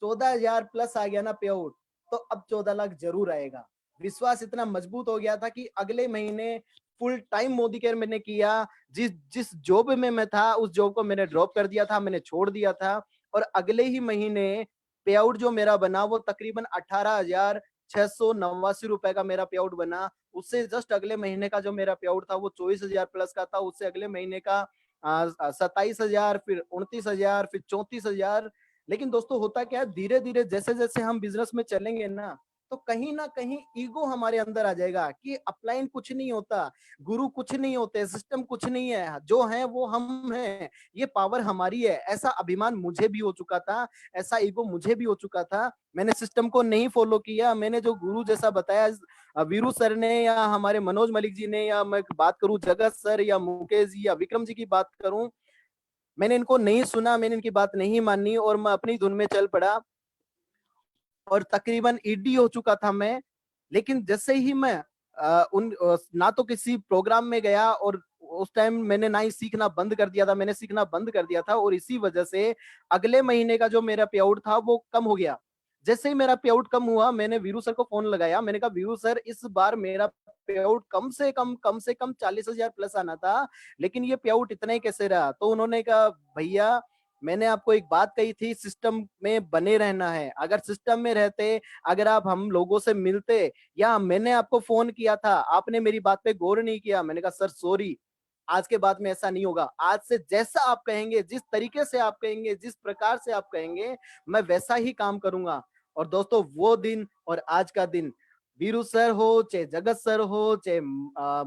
14,000 प्लस आ गया ना पे आउट। तो अब 14 लाख जरूर आएगा। विश्वास इतना मजबूत हो गया था कि अगले महीने फुल टाइम मोदी केयर मैंने किया। जिस जिस जॉब में मैं था उस जॉब को मैंने ड्रॉप कर दिया था, मैंने छोड़ दिया था और अगले ही महीने पे आउट जो मेरा बना वो तकरीबन 18,689 रुपए का मेरा पे आउट बना। उससे जस्ट अगले महीने का जो मेरा पे आउट था वो 24,000 प्लस का था। उससे अगले महीने का 27,000, फिर 29,000, फिर 34,000। लेकिन दोस्तों होता क्या है, धीरे धीरे जैसे जैसे हम बिजनेस में चलेंगे ना, तो कहीं ना कहीं ईगो हमारे अंदर आ जाएगा कि अपलाइन कुछ नहीं होता, गुरु कुछ नहीं होते, सिस्टम कुछ नहीं है, जो है वो हम हैं, ये पावर हमारी है। ऐसा अभिमान मुझे भी हो चुका था, ऐसा ईगो मुझे भी हो चुका था। मैंने सिस्टम को नहीं फॉलो किया, मैंने जो गुरु जैसा बताया वीरू सर ने या हमारे मनोज मलिक जी ने, या मैं बात करूं जगत सर या मुकेश जी या विक्रम जी की बात करूं, मैंने इनको नहीं सुना, मैंने इनकी बात नहीं मानी और मैं अपनी धुन में चल पड़ा और तकरीबन ईडी हो चुका था मैं। लेकिन जैसे ही मैं ना तो किसी प्रोग्राम में गया, और उस टाइम मैंने ना ही सीखना बंद कर दिया था, मैंने सीखना बंद कर दिया था और इसी वजह से अगले महीने का जो मेरा पे आउट था वो कम हो गया। जैसे ही मेरा पे आउट कम हुआ, मैंने वीरू सर को फोन लगाया, मैंने कहा वीरू सर इस बार मेरा पे आउट कम से कम 40,000 प्लस आना था, लेकिन ये पे आउट इतना ही कैसे रहा? तो उन्होंने कहा भैया मैंने आपको एक बात कही थी, सिस्टम में बने रहना है। अगर सिस्टम में रहते, अगर आप हम लोगों से मिलते, या मैंने आपको फोन किया था, आपने मेरी बात पे गौर नहीं किया। मैंने कहा सर सॉरी, आज के बाद में ऐसा नहीं होगा। आज से जैसा आप कहेंगे, जिस तरीके से आप कहेंगे, जिस प्रकार से आप कहेंगे, मैं वैसा ही काम करूंगा। और दोस्तों वो दिन और आज का दिन, वीरू सर हो चाहे जगत सर हो चाहे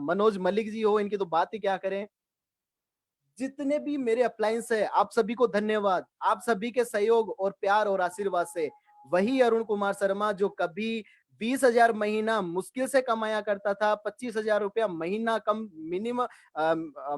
मनोज मलिक जी हो, इनकी तो बात ही क्या करें। जितने भी मेरे अप्लायंस है, आप सभी को धन्यवाद। आप सभी के सहयोग और प्यार और आशीर्वाद से वही अरुण कुमार शर्मा जो कभी 20,000 महीना मुश्किल से कमाया करता था, 25,000 रुपया महीना कम मिनिमम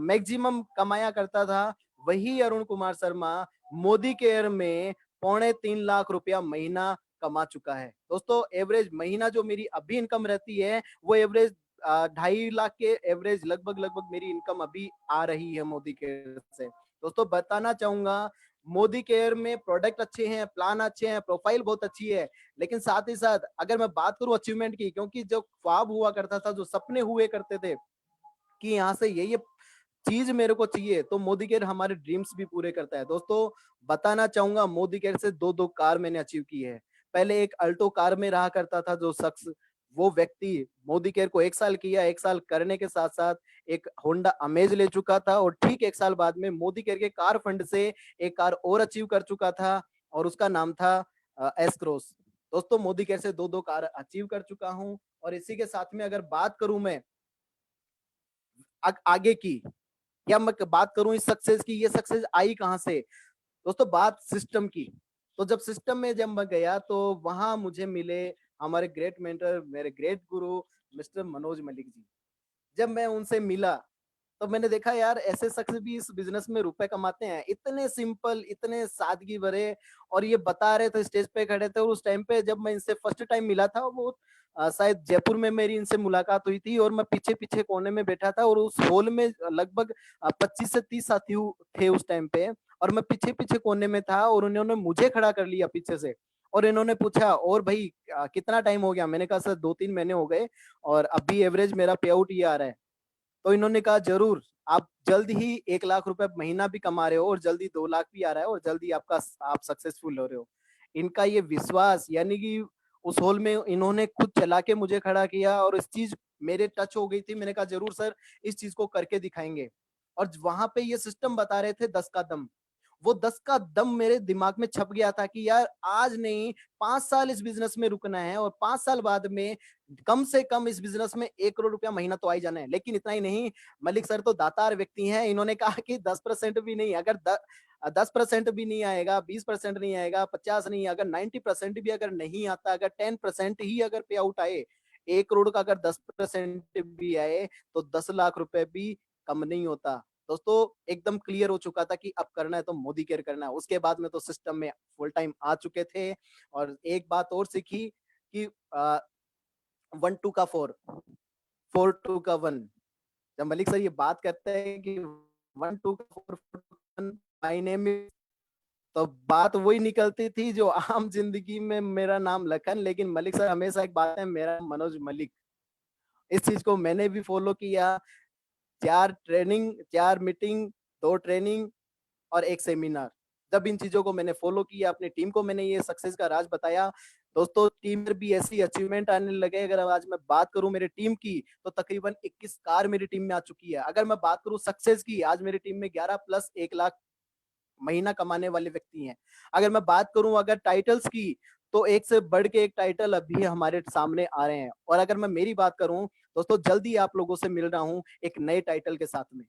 मैक्सिमम कमाया करता था, वही अरुण कुमार शर्मा मोदी केयर में 3.25 लाख रुपया महीना कमा चुका है। दोस्तों एवरेज महीना जो मेरी अभी इनकम रहती है वो एवरेज 2.5 लाख के एवरेज लगभग लगभग मेरी इनकम अभी आ रही है मोदी केयर से। दोस्तों बताना चाहूंगा, मोदी केयर में प्रोडक्ट अच्छे हैं, प्लान अच्छे हैं, प्रोफाइल बहुत अच्छी है, लेकिन साथ ही साथ अगर मैं बात करूं अचीवमेंट की, क्योंकि जो ख्वाब हुआ करता था, जो सपने हुए करते थे कि यहाँ से ये चीज मेरे को चाहिए, तो मोदी केयर हमारे ड्रीम्स भी पूरे करता है। दोस्तों बताना चाहूंगा, मोदी केयर से दो दो कार मैंने अचीव की है। पहले एक अल्टो कार में रहा करता था जो शख्स, वो व्यक्ति मोदी केयर को 1 साल किया, 1 साल करने के साथ साथ एक होंडा अमेज ले चुका था, और ठीक 1 साल बाद में मोदी केयर के कार फंड से एक कार और अचीव कर चुका था, और उसका नाम था एस क्रॉस। दोस्तों मोदी केयर से दो दो कार अचीव कर चुका हूँ। और इसी के साथ में अगर बात करूं मैं आगे की, या मैं बात करूं इस सक्सेस की, ये सक्सेस आई कहां से? दोस्तों बात सिस्टम की। तो जब सिस्टम में जब मैं गया तो वहां मुझे मिले हमारे ग्रेट मेंटर, मेरे ग्रेट गुरु मिस्टर मनोज मलिक जी। जब मैं उनसे मिला तो मैंने देखा यार ऐसे शख्स भी इस बिजनेस में रुपए कमाते हैं, इतने सिंपल, इतने सादगी भरे। और ये बता रहे थे, स्टेज पे खड़े थे, और उस टाइम पे जब मैं इनसे फर्स्ट टाइम मिला था वो शायद जयपुर में मेरी इनसे मुलाकात हुई थी, और मैं पीछे पीछे कोने में बैठा था, और उस हॉल में लगभग 25 से 30 साथी थे उस टाइम पे, और मैं पीछे पीछे कोने में था, और उन्होंने मुझे खड़ा कर लिया पीछे से। और इन्होंने पूछा और भाई कितना टाइम हो गया? मैंने कहा सर 2-3 महीने हो गए, और अभी एवरेज मेरा पे आउट ये आ रहा है। तो इन्होंने कहा जरूर, आप जल्द ही 1 लाख रुपए महीना भी कमा रहे हो, और जल्दी 2 लाख भी आ रहा है, और जल्दी आप सक्सेसफुल हो रहे हो। इनका ये विश्वास, यानी कि उस हॉल में इन्होंने खुद चला के मुझे खड़ा किया, और इस चीज मेरे टच हो गई थी। मैंने कहा जरूर सर इस चीज को करके दिखाएंगे। और वहां पे ये सिस्टम बता रहे थे 10 का दम, वो 10 का दम मेरे दिमाग में छप गया था कि यार आज नहीं, 5 साल इस बिजनेस में रुकना है, और 5 साल बाद में कम से कम इस बिजनेस में 1 करोड़ रुपया महीना तो आ ही जाना है। लेकिन इतना ही नहीं, मलिक सर तो दातार व्यक्ति हैं, इन्होंने कहा कि 10% भी नहीं, अगर 10% भी नहीं आएगा, 20% नहीं आएगा, 50 नहीं, अगर 90% भी अगर नहीं आता, अगर 10% ही अगर पे आउट आए, 1 करोड़ का अगर 10% भी आए, तो 10 लाख रुपए भी कम नहीं होता। दोस्तों एकदम क्लियर हो चुका था कि अब करना है तो मोदी केयर करना है। उसके बाद में तो सिस्टम में फुल टाइम आ चुके थे, और एक बात और सीखी कि 1 2 का 4, 4 2 का 1। जब मलिक सर ये बात करते हैं कि 1 2 का 4, 4 2 का 1, माय नेम तो बात वही निकलती थी जो आम ज़िंदगी में मेरा नाम लखन, लेकिन मलिक सर हमेशा एक बात है, मेरा मनोज मलिक। इस चीज़ को मैंने भी फ़ॉलो किया। 4 ट्रेनिंग, 4 मीटिंग, 2 ट्रेनिंग और 1 सेमिनार। जब इन चीज़ों को मैंने फ़ॉलो किया, अपनी टीम को मैंने ये सक्सेस का राज़ बताया, दोस्तों टीम में भी ऐसी अचीवमेंट आने लगे। अगर आज मैं बात करूँ मेरी टीम की, तो तकरीबन 21 कार मेरी टीम में आ चुकी है। अगर मैं बात करूँ सक्सेस की, आज मेरी टीम में 11 प्लस 1 लाख महीना कमाने वाले व्यक्ति हैं। अगर मैं बात करूँ अगर टाइटल्स की, तो एक से बढ़ के एक टाइटल अभी हमारे सामने आ रहे हैं। और अगर मैं मेरी बात करूँ, दोस्तों जल्दी आप लोगों से मिल रहा हूँ एक नए टाइटल के साथ में।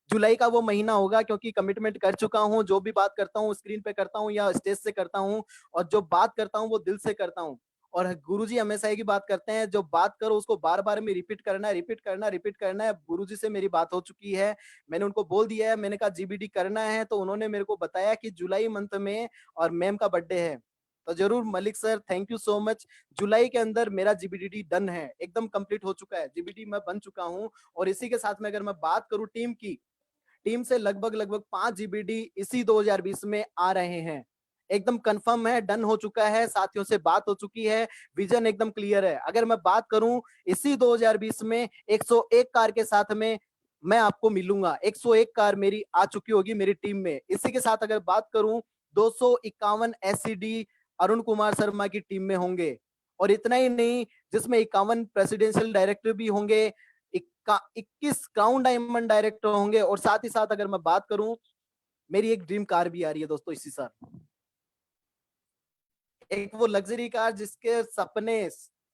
जुलाई का वो महीना होगा क्योंकि कमिटमेंट कर चुका हूँ, जो भी बात करता हूँ स्क्रीन पे करता हूँ या स्टेज से करता हूँ और जो बात करता हूँ वो दिल से करता हूँ। और गुरुजी हमेशा एक ही बात करते हैं, जो बात करो उसको बार-बार में रिपीट करना है, रिपीट करना है, रिपीट करना है। गुरुजी से मेरी बात हो चुकी है, मैंने उनको बोल दिया है, मैंने कहा जीबीडी करना है, तो उन्होंने मेरे को बताया कि जुलाई मंथ में और मैम का बर्थडे है। तो ज़रूर Malik sir thank you so much. जुलाई के अंदर मेरा जीबीडी डन है, एकदम कंप्लीट हो चुका है, जीबीडी मैं बन चुका हूँ। और इसी के साथ में अगर मैं बात करूँ टीम की, टीम से लगभग 5 जीबीडी इसी 2020 में आ रहे हैं। एकदम कंफर्म है, डन हो चुका है, साथियों से बात हो चुकी है, विज़न एकदम क्लियर है। अगर मैं बात करूँ इसी 2020 में 101 कार के साथ में मैं आपको मिलूँगा। 101 कार मेरी आ चुकी होगी मेरी टीम में। इसी के साथ अगर बात करूँ 251 एससीडी अरुण कुमार शर्मा की टीम में होंगे। और इतना ही नहीं, जिसमें 51 प्रेसिडेंशियल डायरेक्टर भी होंगे, 21 क्राउन डायमंड डायरेक्टर होंगे। और साथ ही साथ अगर मैं बात करूं, मेरी एक ड्रीम कार भी आ रही है दोस्तों इसी साल। एक वो लग्जरी कार जिसके सपने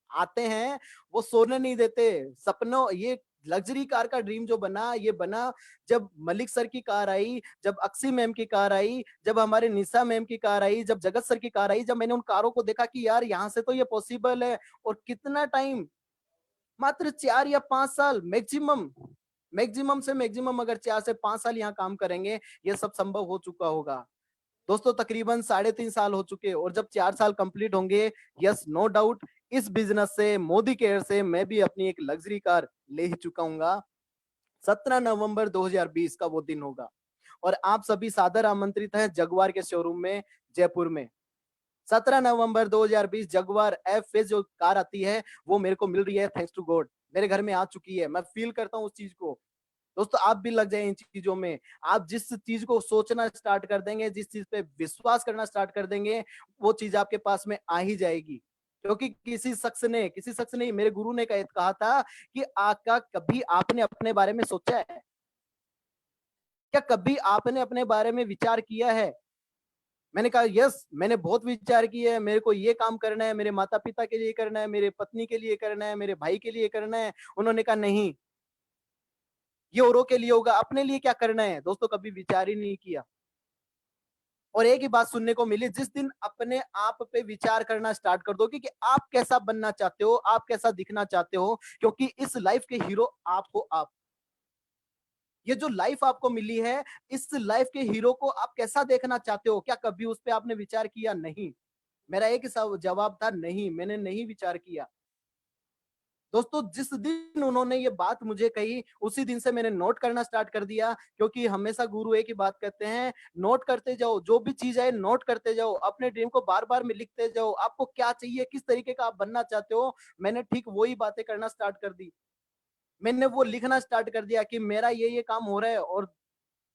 आते हैं, वो सोने नहीं देते। सपनों ये लग्जरी कार का ड्रीम जो बना, ये बना जब मलिक सर की कार आई, जब अक्सी मैम की कार आई, जब हमारे निशा मैम की कार आई, जब जगत सर की कार आई, जब मैंने उन कारों को देखा कि यार यहाँ से तो ये पॉसिबल है। और कितना टाइम, मात्र 4 या 5 साल मैक्सिमम, मैक्सिमम से मैक्सिमम अगर 4 से 5 साल यहाँ काम करेंगे, ये सब संभव हो चुका होगा। दोस्तों तकरीबन 3.5 साल हो चुके और जब 4 साल कंप्लीट होंगे, यस नो डाउट इस बिज़नेस से, मोदी केयर से मैं भी अपनी एक लग्ज़री कार ले ही चुका हूँगा। 17 नवंबर 2020 का वो दिन होगा और आप सभी सादर आमंत्रित हैं जगुआर के शोरूम में, जयपुर में। 17 नवंबर 2020 जगुआर एफ-फेज़ जो कार आती है, वो मेरे को मिल रही है थैंक्स टू गॉड। मेरे घर में आ चुकी है, मैं फ़ील करता हूँ उस चीज़ को। दोस्तों आप भी लग जाएँ इन चीज़ों में। आप जिस चीज़ को सोचना स्टार्ट कर देंगे, जिस चीज़ पे विश्वास करना स्टार्ट कर देंगे, वो चीज़ आपके पास में आ ही जाएगी। क्योंकि किसी शख्स ने मेरे गुरु ने कहा था कि आका कभी आपने अपने बारे में सोचा है? क्या कभी आपने अपने बारे में विचार किया है? मैंने कहा यस, मैंने बहुत विचार किए हैं, मेरे को ये काम करना है, मेरे माता-पिता के लिए करना है, मेरे पत्नी के लिए करना है, मेरे भाई के लिए करना है। उन्होंने कहा नहीं, ये औरों के लिए होगा, अपने लिए क्या करना है? दोस्तों कभी विचार ही नहीं किया। और एक ही बात सुनने को मिली, जिस दिन अपने आप पे विचार करना स्टार्ट कर दोगे कि आप कैसा बनना चाहते हो, आप कैसा दिखना चाहते हो, क्योंकि इस लाइफ के हीरो आप हो आप। ये जो लाइफ आपको मिली है, इस लाइफ के हीरो को आप कैसा देखना चाहते हो? क्या कभी उस पे आपने विचार किया? नहीं। मेरा एक ही जवाब था नहीं, मैंने नहीं विचार किया। दोस्तों जिस दिन उन्होंने ये बात मुझे कही, उसी दिन से मैंने नोट करना स्टार्ट कर दिया, क्योंकि हमेशा गुरु एक ही बात कहते हैं, नोट करते जाओ, जो भी चीज़ है नोट करते जाओ, अपने ड्रीम को बार-बार में लिखते जाओ, आपको क्या चाहिए, किस तरीके का आप बनना चाहते हो, मैंने ठीक वही बातें करना स्टार्ट कर दी। मैंने वो लिखना स्टार्ट कर दिया कि मेरा ये काम हो रहा है और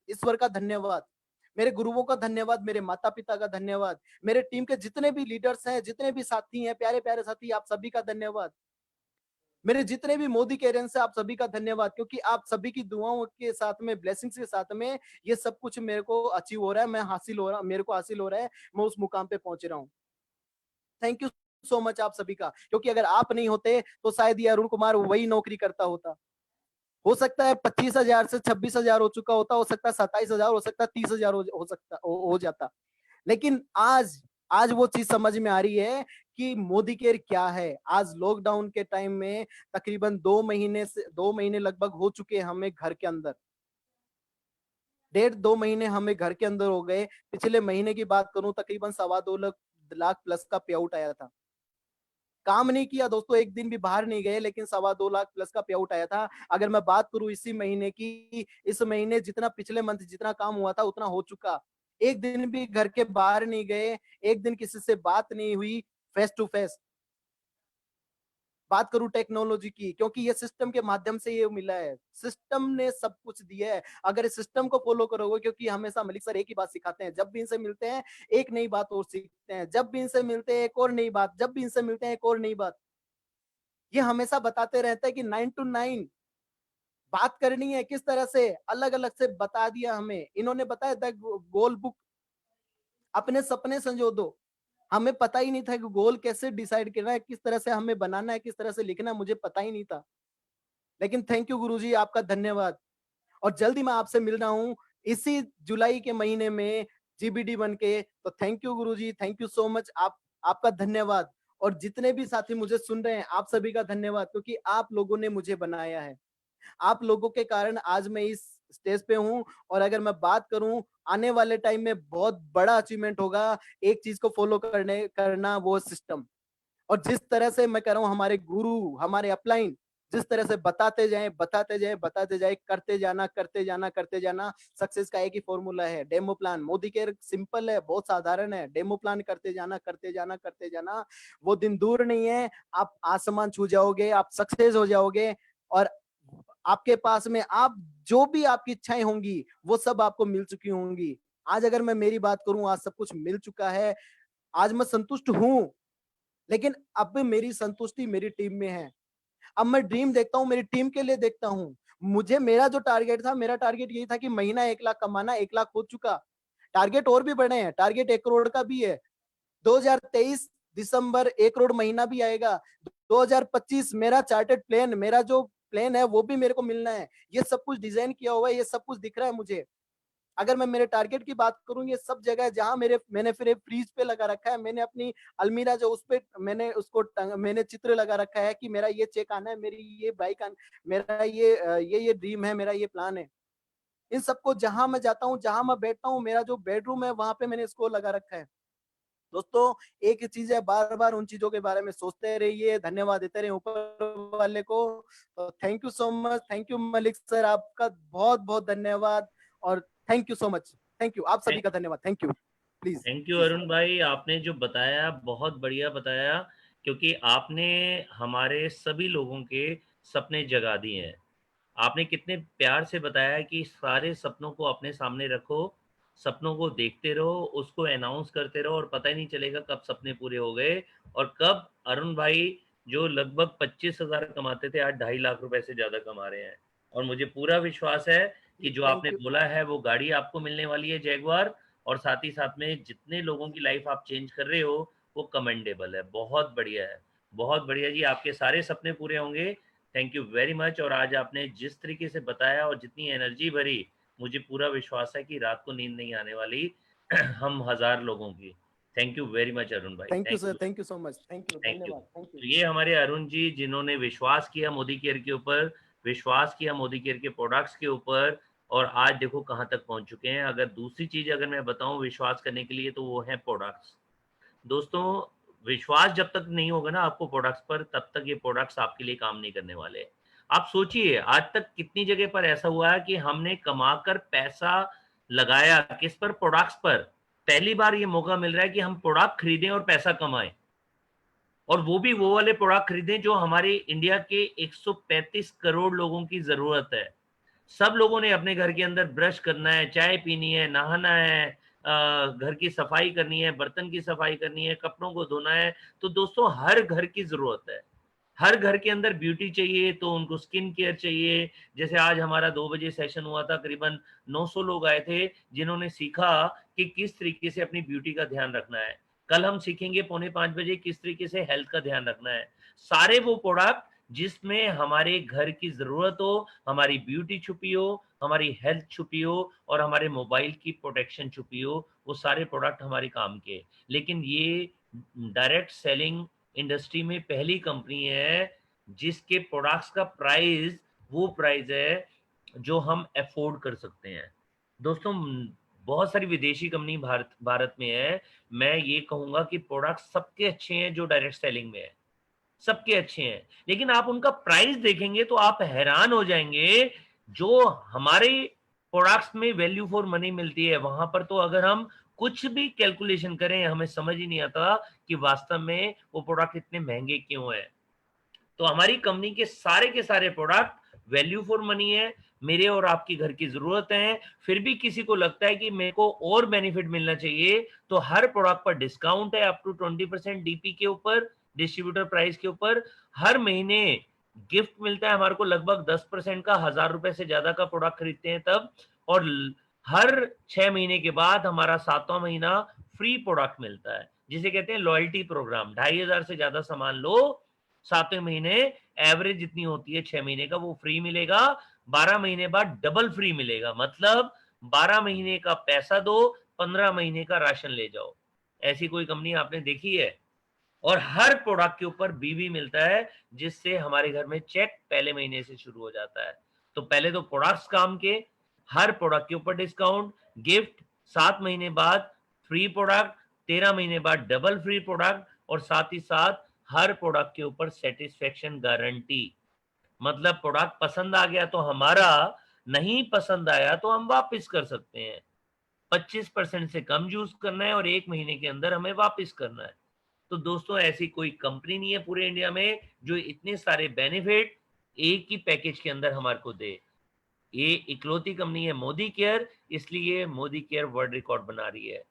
ईश्वर का धन्यवाद, मेरे गुरुओं का धन्यवाद, मेरे माता-पिता का धन्यवाद, मेरे टीम के जितने भी लीडर्स हैं, जितने भी साथी हैं, प्यारे-प्यारे साथी, आप सभी का धन्यवाद। मेरे जितने भी मोदी केयर्स हैं, आप सभी का धन्यवाद, क्योंकि आप सभी की दुआओं के साथ में, ब्लेसिंग्स के साथ में ये सब कुछ मेरे को अचीव हो रहा है, मेरे को हासिल हो रहा है, मैं उस मुकाम पे पहुँच रहा हूँ। थैंक यू सो मच आप सभी का, क्योंकि अगर आप नहीं होते तो शायद ये अरुण कुमार वही नौकरी करता होता। हो सकता है 25,000 से 26,000 हो चुका होता, हो सकता है 27,000, हो सकता है 30,000 हो जाता। लेकिन आज वो चीज़ समझ में आ रही है कि मोदी केयर क्या है। आज लॉकडाउन के टाइम में तकरीबन 2 महीने लगभग हो चुके हैं हमें घर के अंदर। 2 महीने हमें घर के अंदर हो गए। पिछले महीने की बात करूँ तकरीबन सवा 2 लाख प्लस का पे आउट आया था। काम नहीं किया दोस्तों, एक दिन भी बाहर नहीं गए, लेकिन सवा 2 लाख प्लस का पे आउट आया था। अगर मैं बात करूँ इसी महीने की, इस महीने जितना पिछले मंथ जितना काम हुआ था उतना हो चुका। एक दिन भी घर के बाहर नहीं गए, एक दिन किसी से बात नहीं हुई फेस टू फेस। बात करूं टेक्नोलॉजी की, क्योंकि ये सिस्टम के माध्यम से ये मिला है, सिस्टम ने सब कुछ दिया है। अगर इस सिस्टम को फॉलो करोगे, क्योंकि हमेशा मलिक सर एक ही बात सिखाते हैं, जब भी इनसे मिलते हैं एक नई बात और सीखते हैं, जब भी इनसे मिलते हैं एक और नई बात, जब भी इनसे मिलते हैं एक और नई बात। ये हमेशा बताते रहते हैं कि 9 to 9 बात करनी है, किस तरह से अलग अलग से बता दिया हमें इन्होंने। बताया द गोल बुक, अपने सपने संजो दो। हमें पता ही नहीं था कि गोल कैसे डिसाइड करना है, किस तरह से हमें बनाना है, किस तरह से लिखना है, मुझे पता ही नहीं था। लेकिन थैंक यू गुरुजी, आपका धन्यवाद। और जल्दी मैं आपसे मिल रहा हूँ इसी जुलाई के महीने में जीबीडी बन के। तो thank you Guruji, thank you so much. आपका धन्यवाद। और जितने भी साथी मुझे सुन रहे हैं, आप सभी का धन्यवाद, क्योंकि आप लोगों ने मुझे बनाया है। आप लोगों के कारण आज मैं इस स्टेज पे हूँ। और अगर मैं बात करूं, आने वाले टाइम में बहुत बड़ा अचीवमेंट होगा एक चीज को फॉलो करना, वो सिस्टम। और जिस तरह से मैं कह रहा हूँ, हमारे गुरु, हमारे अपलाइन जिस तरह से बताते जाए बताते जाए बताते जाए, करते जाना करते जाना करते जाना। सक्सेस का एक ही फॉर्मूला है, demo plan. Modi care simple है, बहुत साधारण है, डेमो प्लान करते जाना करते जाना करते जाना। वो दिन दूर नहीं है, आप आसमान छू जाओगे, आप सक्सेस हो जाओगे। और आपके पास में आप जो भी आपकी इच्छाएं होंगी वो सब आपको मिल चुकी होंगी। आज अगर मैं मेरी बात करूं, आज सब कुछ मिल चुका है, आज मैं संतुष्ट हूं। लेकिन अब मेरी संतुष्टि मेरी टीम में है। अब मैं ड्रीम देखता हूँ, मेरी टीम के लिए देखता हूँ। मुझे मेरा जो टारगेट था, मेरा टारगेट यही था कि महीना 1 लाख कमाना, 1 लाख हो चुका। टारगेट और भी बड़े हैं, टारगेट 1 करोड़ का भी है। 2023 दिसंबर 1 करोड़ महीना भी आएगा। 2025 मेरा चार्टेड प्लान, मेरा जो प्लान है वो भी मेरे को मिलना है। ये सब कुछ डिजाइन किया हुआ है, ये सब कुछ दिख रहा है मुझे। अगर मैं मेरे टारगेट की बात करूं, ये सब जगह जहां मैंने फिर फ्रीज पे लगा रखा है। मैंने अपनी अलमीरा जो उस पे मैंने मैंने चित्र लगा रखा है कि मेरा ये चेक आना है, मेरी ये बाइक आना, मेरा ये ड्रीम है, मेरा ये प्लान है। इन सबको जहां मैं जाता हूँ, जहां मैं बैठता हूँ, मेरा जो बेडरूम है वहां पे मैंने इसको लगा रखा है। दोस्तों, एक ही चीज है, बार बार उन चीजों के बारे में सोचते रहिए, धन्यवाद देते रहिए ऊपर वाले को। तो thank you so much, thank you Malik sir, आपका बहुत बहुत धन्यवाद। और thank you so much, thank you, आप सभी का धन्यवाद, thank you. Please thank you please. Arun भाई, आपने जो बताया बहुत बढ़िया बताया, क्योंकि आपने हमारे सभी लोगों के सपने जगा दिए हैं। आपने कितने प्यार से बताया कि सारे सपनों को अपने सामने रखो, सपनों को देखते रहो, उसको अनाउंस करते रहो, और पता ही नहीं चलेगा कब सपने पूरे हो गए और कब अरुण भाई जो लगभग 25,000 कमाते थे आज 2.5 लाख रुपए से ज्यादा कमा रहे हैं। और मुझे पूरा विश्वास है कि जो थैंक आपने यू। बोला है वो गाड़ी आपको मिलने वाली है, जैगवार। और साथ ही साथ में जितने लोगों की लाइफ आप चेंज कर रहे हो वो कमेंडेबल है, बहुत बढ़िया है। बहुत बढ़िया जी, आपके सारे सपने पूरे होंगे। Thank you very much. और आज आपने जिस तरीके से बताया और जितनी एनर्जी भरी, मुझे पूरा विश्वास है कि रात को नींद नहीं आने वाली हम 1000 लोगों की। Thank you very much Arun भाई, thank you thank sir, you. Thank you so much, thank you, thank you. धन्यवाद, थैंक यू। तो ये हमारे अरुण जी जिन्होंने विश्वास किया मोदी केयर के ऊपर, विश्वास किया मोदी केयर के प्रोडक्ट्स के ऊपर, और आज देखो कहाँ तक पहुंच चुके हैं। अगर दूसरी चीज अगर मैं बताऊं विश्वास करने के लिए, तो वो है प्रोडक्ट्स। दोस्तों, विश्वास जब तक नहीं होगा ना आपको प्रोडक्ट्स पर, तब तक ये प्रोडक्ट्स आपके लिए काम नहीं करने वाले। आप सोचिए आज तक कितनी जगह पर ऐसा हुआ है कि हमने कमाकर पैसा लगाया किस पर, प्रोडक्ट्स पर। पहली बार ये मौका मिल रहा है कि हम प्रोडक्ट खरीदें और पैसा कमाएं, और वो भी वो वाले प्रोडक्ट खरीदें जो हमारे इंडिया के 135 करोड़ लोगों की जरूरत है। सब लोगों ने अपने घर के अंदर ब्रश करना है, चाय पीनी है, नहाना है, घर की सफाई करनी है, बर्तन की सफाई करनी है, कपड़ों को धोना है। तो दोस्तों हर घर की जरूरत है, हर घर के अंदर ब्यूटी चाहिए, तो उनको स्किन केयर चाहिए। जैसे आज हमारा 2 बजे सेशन हुआ था, करीबन 900 लोग आए थे जिन्होंने सीखा कि किस तरीके से अपनी ब्यूटी का ध्यान रखना है। कल हम सीखेंगे 4:45 किस तरीके से हेल्थ का ध्यान रखना है। सारे वो प्रोडक्ट जिसमें हमारे घर की जरूरत हो, हमारी ब्यूटी छुपी हो, हमारी हेल्थ छुपी हो, और हमारे मोबाइल की प्रोटेक्शन छुपी हो, वो सारे प्रोडक्ट हमारे काम के। लेकिन ये डायरेक्ट सेलिंग इंडस्ट्री में पहली कंपनी है जिसके प्रोडक्ट्स का प्राइस वो प्राइस है जो हम अफोर्ड कर सकते हैं। दोस्तों, बहुत सारी विदेशी कंपनी भारत भारत में है। मैं ये कहूंगा कि प्रोडक्ट सबके अच्छे हैं जो डायरेक्ट सेलिंग में है, सबके अच्छे हैं। लेकिन आप उनका प्राइस देखेंगे तो आप हैरान हो जाएंगे। जो हमारे प्रोडक्ट्स में वैल्यू फॉर मनी मिलती है, वहां पर तो अगर हम कुछ भी कैलकुलेशन करें हमें समझ ही नहीं आता कि वास्तव में वो प्रोडक्ट इतने महंगे क्यों है। तो हमारी कंपनी के सारे प्रोडक्ट वैल्यू फॉर मनी है, मेरे और आपकी घर की जरूरत है। फिर भी किसी को लगता है कि मेरे को और बेनिफिट मिलना चाहिए, तो हर प्रोडक्ट पर डिस्काउंट है अप टू 20% डीपी के ऊपर, डिस्ट्रीब्यूटर प्राइस के ऊपर। हर महीने गिफ्ट मिलता है हमारे को लगभग 10% का, 1000 रुपए से ज्यादा का प्रोडक्ट खरीदते हैं तब। और हर 6 महीने के बाद हमारा 7वां महीना फ्री प्रोडक्ट मिलता है, जिसे कहते हैं लॉयल्टी प्रोग्राम। 2500 से ज्यादा सामान लो, 7वें महीने एवरेज जितनी होती है 6 महीने का, वो फ्री मिलेगा। 12 महीने बाद डबल फ्री मिलेगा, मतलब 12 महीने का पैसा दो, 15 महीने का राशन ले जाओ। ऐसी कोई कंपनी आपने देखी है? और हर प्रोडक्ट के ऊपर बीवी मिलता है, जिससे हमारे घर में चेक पहले महीने से शुरू हो जाता है। तो पहले तो प्रोडक्ट्स काम के, हर प्रोडक्ट के ऊपर डिस्काउंट, गिफ्ट, 7 महीने बाद फ्री प्रोडक्ट, 13 महीने बाद डबल फ्री प्रोडक्ट, और साथ ही साथ हर प्रोडक्ट के ऊपर सेटिस्फेक्शन गारंटी। मतलब प्रोडक्ट पसंद आ गया तो हमारा, नहीं पसंद आया तो हम वापस कर सकते हैं। 25% से कम यूज करना है और 1 महीने के अंदर हमें वापस करना है। तो दोस्तों ऐसी कोई कंपनी नहीं है पूरे इंडिया में जो इतने सारे बेनिफिट एक ही पैकेज के अंदर हमारे को दे। ये इकलौती कंपनी है मोदी केयर, इसलिए मोदी केयर वर्ल्ड रिकॉर्ड बना रही है।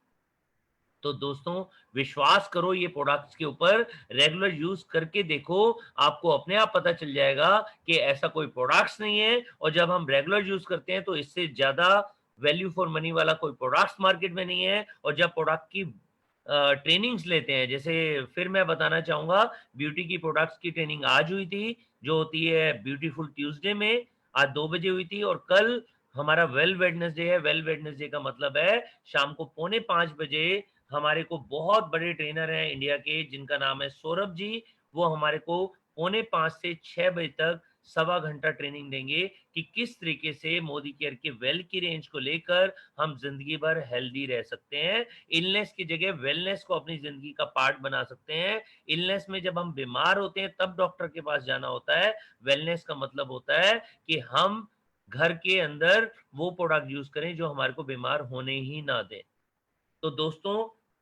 तो दोस्तों विश्वास करो ये प्रोडक्ट्स के ऊपर, रेगुलर यूज करके देखो, आपको अपने आप पता चल जाएगा कि ऐसा कोई प्रोडक्ट्स नहीं है। और जब हम रेगुलर यूज करते हैं तो इससे ज्यादा वैल्यू फॉर मनी वाला कोई प्रोडक्ट्स मार्केट में नहीं है। और जब प्रोडक्ट की ट्रेनिंग्स लेते हैं, जैसे फिर मैं बताना चाहूंगा, ब्यूटी की प्रोडक्ट्स की ट्रेनिंग आज हुई थी, जो होती है ब्यूटीफुल ट्यूसडे में, आज 2 बजे हुई थी। और कल हमारा वेल वेडनेसडे है। वेल वेडनेसडे का मतलब है शाम को 4:45 बजे हमारे को बहुत बड़े ट्रेनर हैं इंडिया के, जिनका नाम है सौरभ जी। वो हमारे को 4:45 से 6 बजे तक 1.25 घंटा ट्रेनिंग देंगे कि किस तरीके से मोदी केयर के वेल की रेंज को लेकर हम जिंदगी भर हेल्दी रह सकते हैं। इलनेस की जगह वेलनेस को अपनी जिंदगी का पार्ट बना सकते हैं। इलनेस में जब हम बीमार होते हैं तब डॉक्टर के पास जाना होता है। वेलनेस का मतलब होता है कि हम घर के अंदर वो प्रोडक्ट यूज करें जो हमारे को बीमार होने ही ना दें। तो दोस्तों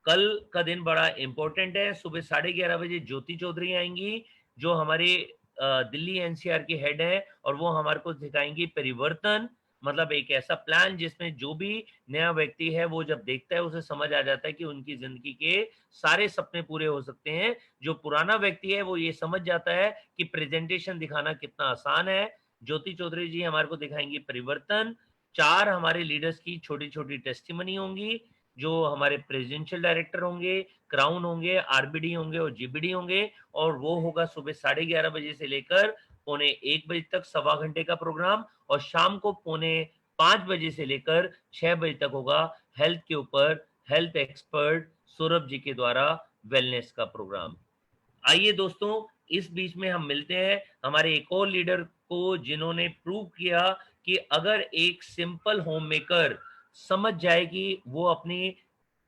कल का दिन बड़ा इंपॉर्टेंट है। सुबह 11:30 बजे ज्योति चौधरी आएंगी, जो हमारे दिल्ली एनसीआर के हेड है, और वो हमारे को सिखाएंगी परिवर्तन, मतलब एक ऐसा प्लान जिसमें जो भी नया व्यक्ति है वो जब देखता है उसे समझ आ जाता है कि उनकी जिंदगी के सारे सपने पूरे हो सकते हैं। जो पुराना व्यक्ति है वो ये समझ जाता है कि प्रेजेंटेशन दिखाना कितना आसान है। ज्योति चौधरी जी हमारे को दिखाएंगी परिवर्तन। 4 हमारे लीडर्स की छोटी छोटी टेस्टिमनी होंगी, जो हमारे प्रेसिडेंशियल डायरेक्टर होंगे, क्राउन होंगे, आरबीडी होंगे और जीबीडी होंगे। और वो होगा सुबह 11:30 बजे से लेकर 1:45 बजे तक, 1.25 घंटे का प्रोग्राम। और शाम को 4:45 बजे से लेकर 6 बजे तक होगा हेल्थ के ऊपर हेल्थ एक्सपर्ट सौरभ जी के द्वारा वेलनेस का प्रोग्राम। आइए दोस्तों इस बीच में हम मिलते हैं हमारे एक और लीडर को, जिन्होंने प्रूव किया कि अगर एक सिंपल होम मेकर समझ जाए कि वो अपनी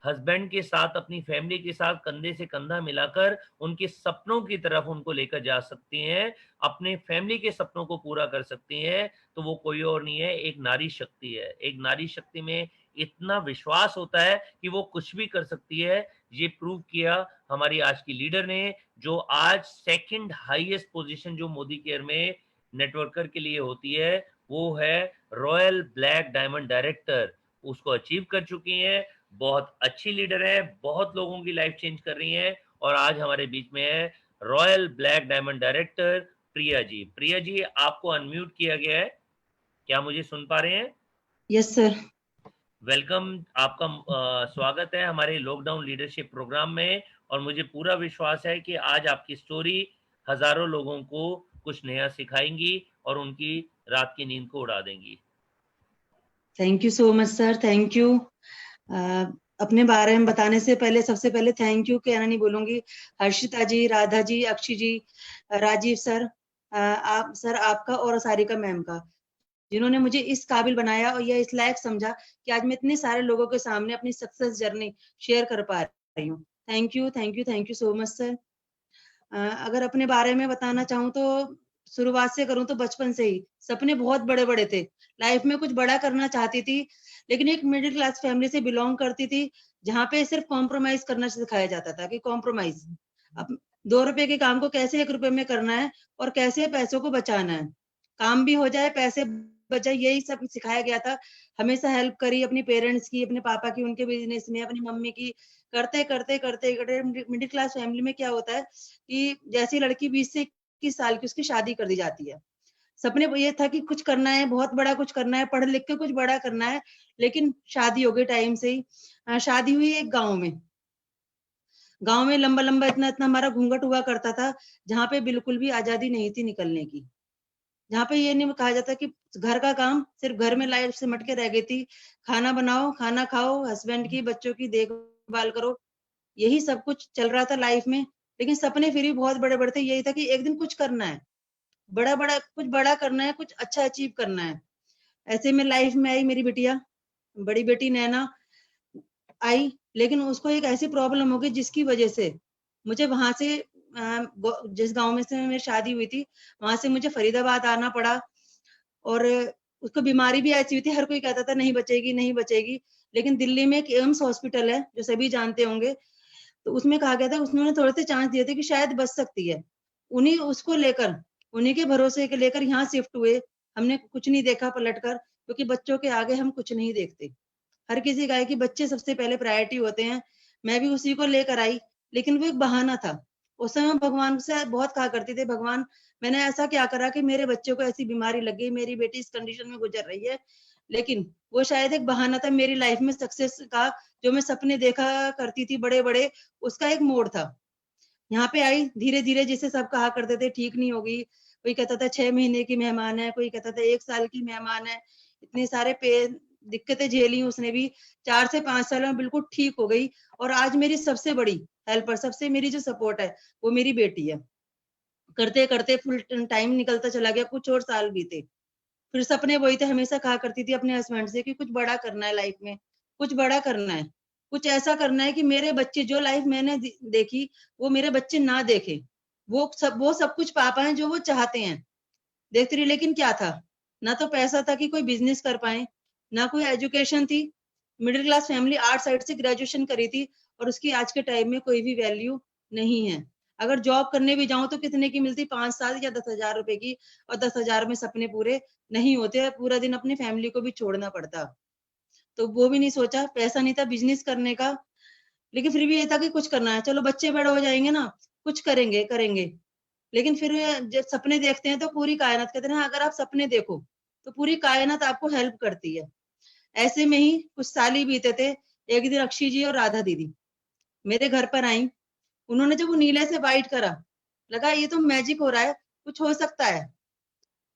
हस्बैंड के साथ, अपनी फैमिली के साथ कंधे से कंधा मिलाकर उनके सपनों की तरफ उनको लेकर जा सकती हैं, अपने फैमिली के सपनों को पूरा कर सकती हैं, तो वो कोई और नहीं है, एक नारी शक्ति है। एक नारी शक्ति में इतना विश्वास होता है कि वो कुछ भी कर सकती है। ये प्रूव किया हमारी आज की लीडर ने, जो आज सेकंड हाईएस्ट पोजीशन जो मोदी केयर में नेटवर्कर के लिए होती है, वो है रॉयल ब्लैक डायमंड डायरेक्टर। उसको अचीव कर चुकी हैं। बहुत अच्छी लीडर है, बहुत लोगों की लाइफ चेंज कर रही हैं। और आज हमारे बीच में है royal black diamond director Priya ji. Priya ji आपको अनम्यूट किया गया है, क्या मुझे सुन पा रहे हैं? Yes sir. वेलकम, आपका स्वागत है हमारे लॉकडाउन लीडरशिप प्रोग्राम में। और मुझे पूरा विश्वास है कि आज आपकी स्टोरी हजारों लोगों को कुछ नया सिखाएंगी और उनकी रात की नींद को उड़ा देंगी। Thank you so much sir, thank you. अपने बारे में बताने से पहले सबसे पहले थैंक यू कहना नहीं बोलूंगी। हर्षिता जी, राधा जी, अक्षी जी, राजीव सर, आप सर आपका और सारिका मैम का, जिन्होंने मुझे इस काबिल बनाया और यह इस लायक समझा कि आज मैं इतने सारे लोगों के सामने अपनी सक्सेस जर्नी शेयर कर पा रही हूँ। Thank you, thank you, thank you so much sir. अगर अपने बारे में बताना चाहूँ तो शुरुआत से करूं तो बचपन से ही सपने बहुत बड़े बड़े थे, लाइफ में कुछ बड़ा करना चाहती थी, लेकिन एक मिडिल क्लास फैमिली से बिलोंग करती थी जहाँ पे सिर्फ कॉम्प्रोमाइज करना सिखाया जाता था कि कॉम्प्रोमाइज, अब 2 रुपए के काम को कैसे 1 रुपए में करना है और कैसे पैसों को बचाना है, काम भी हो जाए पैसे बचाए, यही सब सिखाया गया था। हमेशा हेल्प करी अपने पेरेंट्स की, अपने पापा की उनके बिजनेस में, अपनी मम्मी की, करते करते करते करते मिडिल क्लास फैमिली में क्या होता है कि जैसी लड़की 20 से 21 साल की उसकी शादी कर दी जाती है। सपने ये था कि कुछ करना है, बहुत बड़ा कुछ करना है, पढ़ लिख के कुछ बड़ा करना है, लेकिन शादी हो गई टाइम से ही। शादी हुई एक गाँव में, गाँव में लंबा-लंबा इतना-इतना हमारा घूंघट हुआ करता था, जहाँ पे बिल्कुल भी आज़ादी नहीं थी निकलने की। जहाँ पे ये नहीं कहा जाता कि घर का काम सिर्फ घर में लाइफ सिमट के रह गई थी, खाना बनाओ, खाना खाओ, हस्बैंड की, बच्चों की देखभाल करो, यही सब कुछ चल रहा था लाइफ में। लेकिन सपने फिर भी बहुत बड़े-बड़े थे, यही था कि एक दिन कुछ करना है, बड़ा-बड़ा कुछ बड़ा करना है, कुछ अच्छा अचीव करना है। ऐसे में लाइफ में आई मेरी बिटिया, बड़ी बेटी नैना आई, लेकिन उसको एक ऐसी प्रॉब्लम हो गई जिसकी वजह से मुझे वहां से जिस गांव में से मेरी शादी हुई थी वहां से मुझे फरीदाबाद आना पड़ा। और उसको बीमारी भी ऐसी हुई थी, हर कोई कहता था नहीं बचेगी नहीं बचेगी, लेकिन दिल्ली में एक एम्स हॉस्पिटल है जो सभी जानते होंगे, तो उसमें कहा गया था, उसने थोड़े से चांस दिए थे कि शायद बच सकती है। उन्हीं उसको लेकर, उन्हीं के भरोसे के लेकर यहाँ शिफ्ट हुए। हमने कुछ नहीं देखा पलटकर, क्योंकि बच्चों के आगे हम कुछ नहीं देखते। हर किसी का है कि बच्चे सबसे पहले प्रायोरिटी होते हैं। मैं भी उसी को लेकर आई, लेकिन वो एक बहाना था। उस समय भगवान से बहुत कहा करती थी, भगवान मैंने ऐसा क्या करा कि मेरे बच्चों को ऐसी बीमारी लग गई, मेरी बेटी इस कंडीशन में गुजर रही है। लेकिन वो शायद एक बहाना था मेरी लाइफ में सक्सेस का, जो मैं सपने देखा करती थी बड़े बड़े, उसका एक मोड़ था। यहाँ पे आई धीरे धीरे, जिसे सब कहा करते थे ठीक नहीं होगी, कोई कहता था 6 महीने की मेहमान है, कोई कहता था 1 साल की मेहमान है, इतने सारे दिक्कतें झेली उसने भी। 4 से 5 साल में बिल्कुल ठीक हो गई। और आज मेरी सबसे बड़ी हेल्पर, सबसे मेरी जो सपोर्ट है वो मेरी बेटी है। करते करते फुल टाइम निकलता चला गया, कुछ और साल बीते। फिर सपने वही थे, हमेशा कहा करती थी अपने हस्बैंड से कि कुछ बड़ा करना है लाइफ में, कुछ बड़ा करना है, कुछ ऐसा करना है कि मेरे बच्चे, जो लाइफ मैंने देखी वो मेरे बच्चे ना देखे, वो सब कुछ पा पाए जो वो चाहते हैं। देखती रही, लेकिन क्या था, ना तो पैसा था कि कोई बिजनेस कर पाए, ना कोई एजुकेशन थी। Middle class family, art side से ग्रेजुएशन करी थी और उसकी आज के टाइम में कोई भी वैल्यू नहीं है। अगर जॉब करने भी जाऊं तो कितने की मिलती, 5-7 या 10,000 रुपए की, और 10,000 में सपने पूरे नहीं होते, पूरा दिन अपनी फैमिली को भी छोड़ना पड़ता। तो वो भी नहीं सोचा, पैसा नहीं था बिजनेस करने का, लेकिन फिर भी ये था कि कुछ करना है, चलो बच्चे बड़े हो जाएंगे ना, कुछ करेंगे करेंगे। लेकिन फिर जब सपने देखते हैं तो पूरी कायनात, कहते हैं अगर आप सपने देखो तो पूरी कायनात आपको हेल्प करती है। ऐसे में ही कुछ साल ही बीते थे। एक दिन अक्षय जी और राधा दीदी मेरे घर पर आई। उन्होंने जब वो नीले से वाइट करा, लगा ये तो मैजिक हो रहा है, कुछ हो सकता है।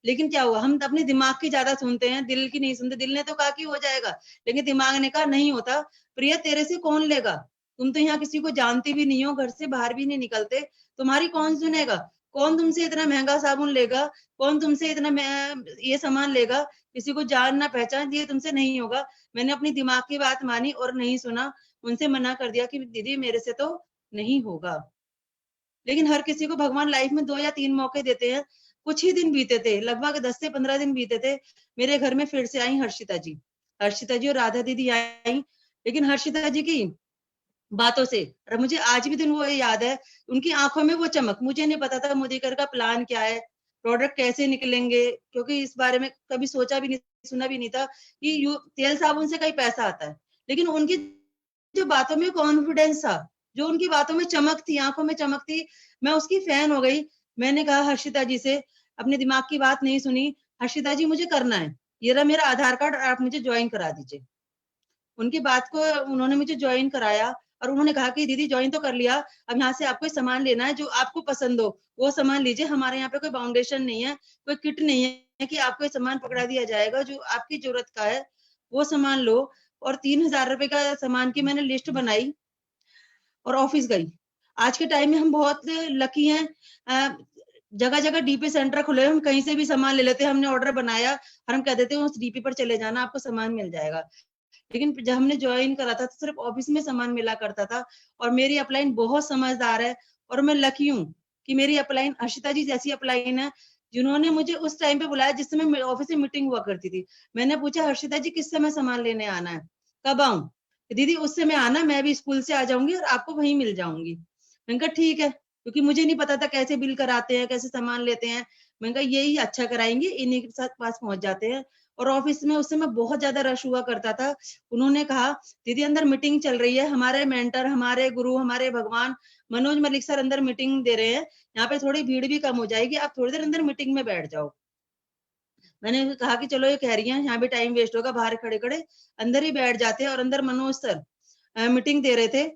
लेकिन क्या हुआ, हम अपने दिमाग की ज्यादा सुनते हैं, दिल की नहीं सुनते। दिल ने तो कहा कि हो जाएगा, लेकिन दिमाग ने कहा नहीं होता। प्रिया तेरे से कौन लेगा, तुम तो यहाँ किसी को जानती भी नहीं हो, घर से बाहर भी नहीं निकलते, तुम्हारी कौन सुनेगा, कौन तुमसे इतना महंगा साबुन लेगा, कौन तुमसे इतना ये सामान लेगा, किसी को जान ना पहचान, ये तुमसे नहीं होगा। मैंने अपनी दिमाग की बात मानी और नहीं सुना, उनसे मना कर दिया कि दीदी मेरे से तो नहीं होगा। लेकिन हर किसी को भगवान लाइफ में 2 या 3 मौके देते हैं। कुछ ही दिन बीते थे, लगभग 10 से 15 दिन बीते थे। मेरे घर में फिर से आई हर्षिता जी और राधा दीदी आई। लेकिन हर्षिता जी की बातों से, और मुझे आज भी दिन वो याद है, उनकी आंखों में वो चमक। मुझे नहीं पता था मोदीकर का प्लान क्या है, प्रोडक्ट कैसे निकलेंगे, क्योंकि इस बारे में कभी सोचा भी नहीं, सुना भी नहीं था कि तेल साबुन से कहीं पैसा आता है। लेकिन उनकी जो बातों में कॉन्फिडेंस था, जो उनकी बातों में चमक थी, आंखों में चमक थी, मैं उसकी फैन हो गई। मैंने कहा हर्षिता जी से, अपने दिमाग की बात नहीं सुनी, हर्षिता जी मुझे करना है, ये रहा मेरा आधार कार्ड, आप मुझे ज्वाइन करा दीजिए। उनकी बात को उन्होंने मुझे ज्वाइन कराया और उन्होंने कहा कि दीदी ज्वाइन तो कर लिया, अब यहाँ से आपको सामान लेना है, जो आपको पसंद हो वो सामान लीजिए। हमारे यहाँ पे कोई बाउंडेशन नहीं है, कोई किट नहीं है कि आपको ये सामान पकड़ा दिया जाएगा, जो आपकी जरूरत का है वो सामान लो। और 3,000 रुपए का सामान की मैंने लिस्ट बनाई और ऑफिस गई। आज के टाइम में हम बहुत लकी हैं, जगह जगह डीपी सेंटर खुले, हम कहीं से भी सामान ले लेते हैं। हमने ऑर्डर बनाया और हम कह देते हैं उस डीपी पर चले जाना, आपको सामान मिल जाएगा। लेकिन जब हमने ज्वाइन करा था तो सिर्फ ऑफिस में सामान मिला करता था। और मेरी अपलाइन बहुत समझदार है और मैं लकी हूँ कि मेरी अपलाइन हर्षिता जी जैसी अपलाइन है, जिन्होंने मुझे उस टाइम पे बुलाया जिस समय ऑफिस में मीटिंग हुआ करती थी। मैंने पूछा, हर्षिता जी किस समय सामान लेने आना है, कब आऊं? दीदी उस समय आना, मैं भी स्कूल से आ जाऊंगी और आपको वहीं मिल जाऊंगी। मैंने कहा ठीक है, क्योंकि मुझे नहीं पता था कैसे बिल कराते हैं, कैसे सामान लेते हैं। मैंने कहा यही अच्छा कराएंगे, इन्हीं के साथ पास पहुंच जाते हैं। और ऑफिस में उस समय बहुत ज्यादा रश हुआ करता था। उन्होंने कहा, दीदी अंदर मीटिंग चल रही है, हमारे मेंटर, हमारे गुरु, हमारे भगवान मनोज मलिक सर अंदर मीटिंग दे रहे हैं, यहाँ पे थोड़ी भीड़ भी कम हो जाएगी, आप थोड़ी देर अंदर मीटिंग में बैठ जाओ। मैंने कहा कि चलो ये कह रही हैं, यहाँ भी टाइम वेस्ट होगा, बाहर खड़े खड़े अंदर ही बैठ जाते हैं। और अंदर मनोज सर मीटिंग दे रहे थे,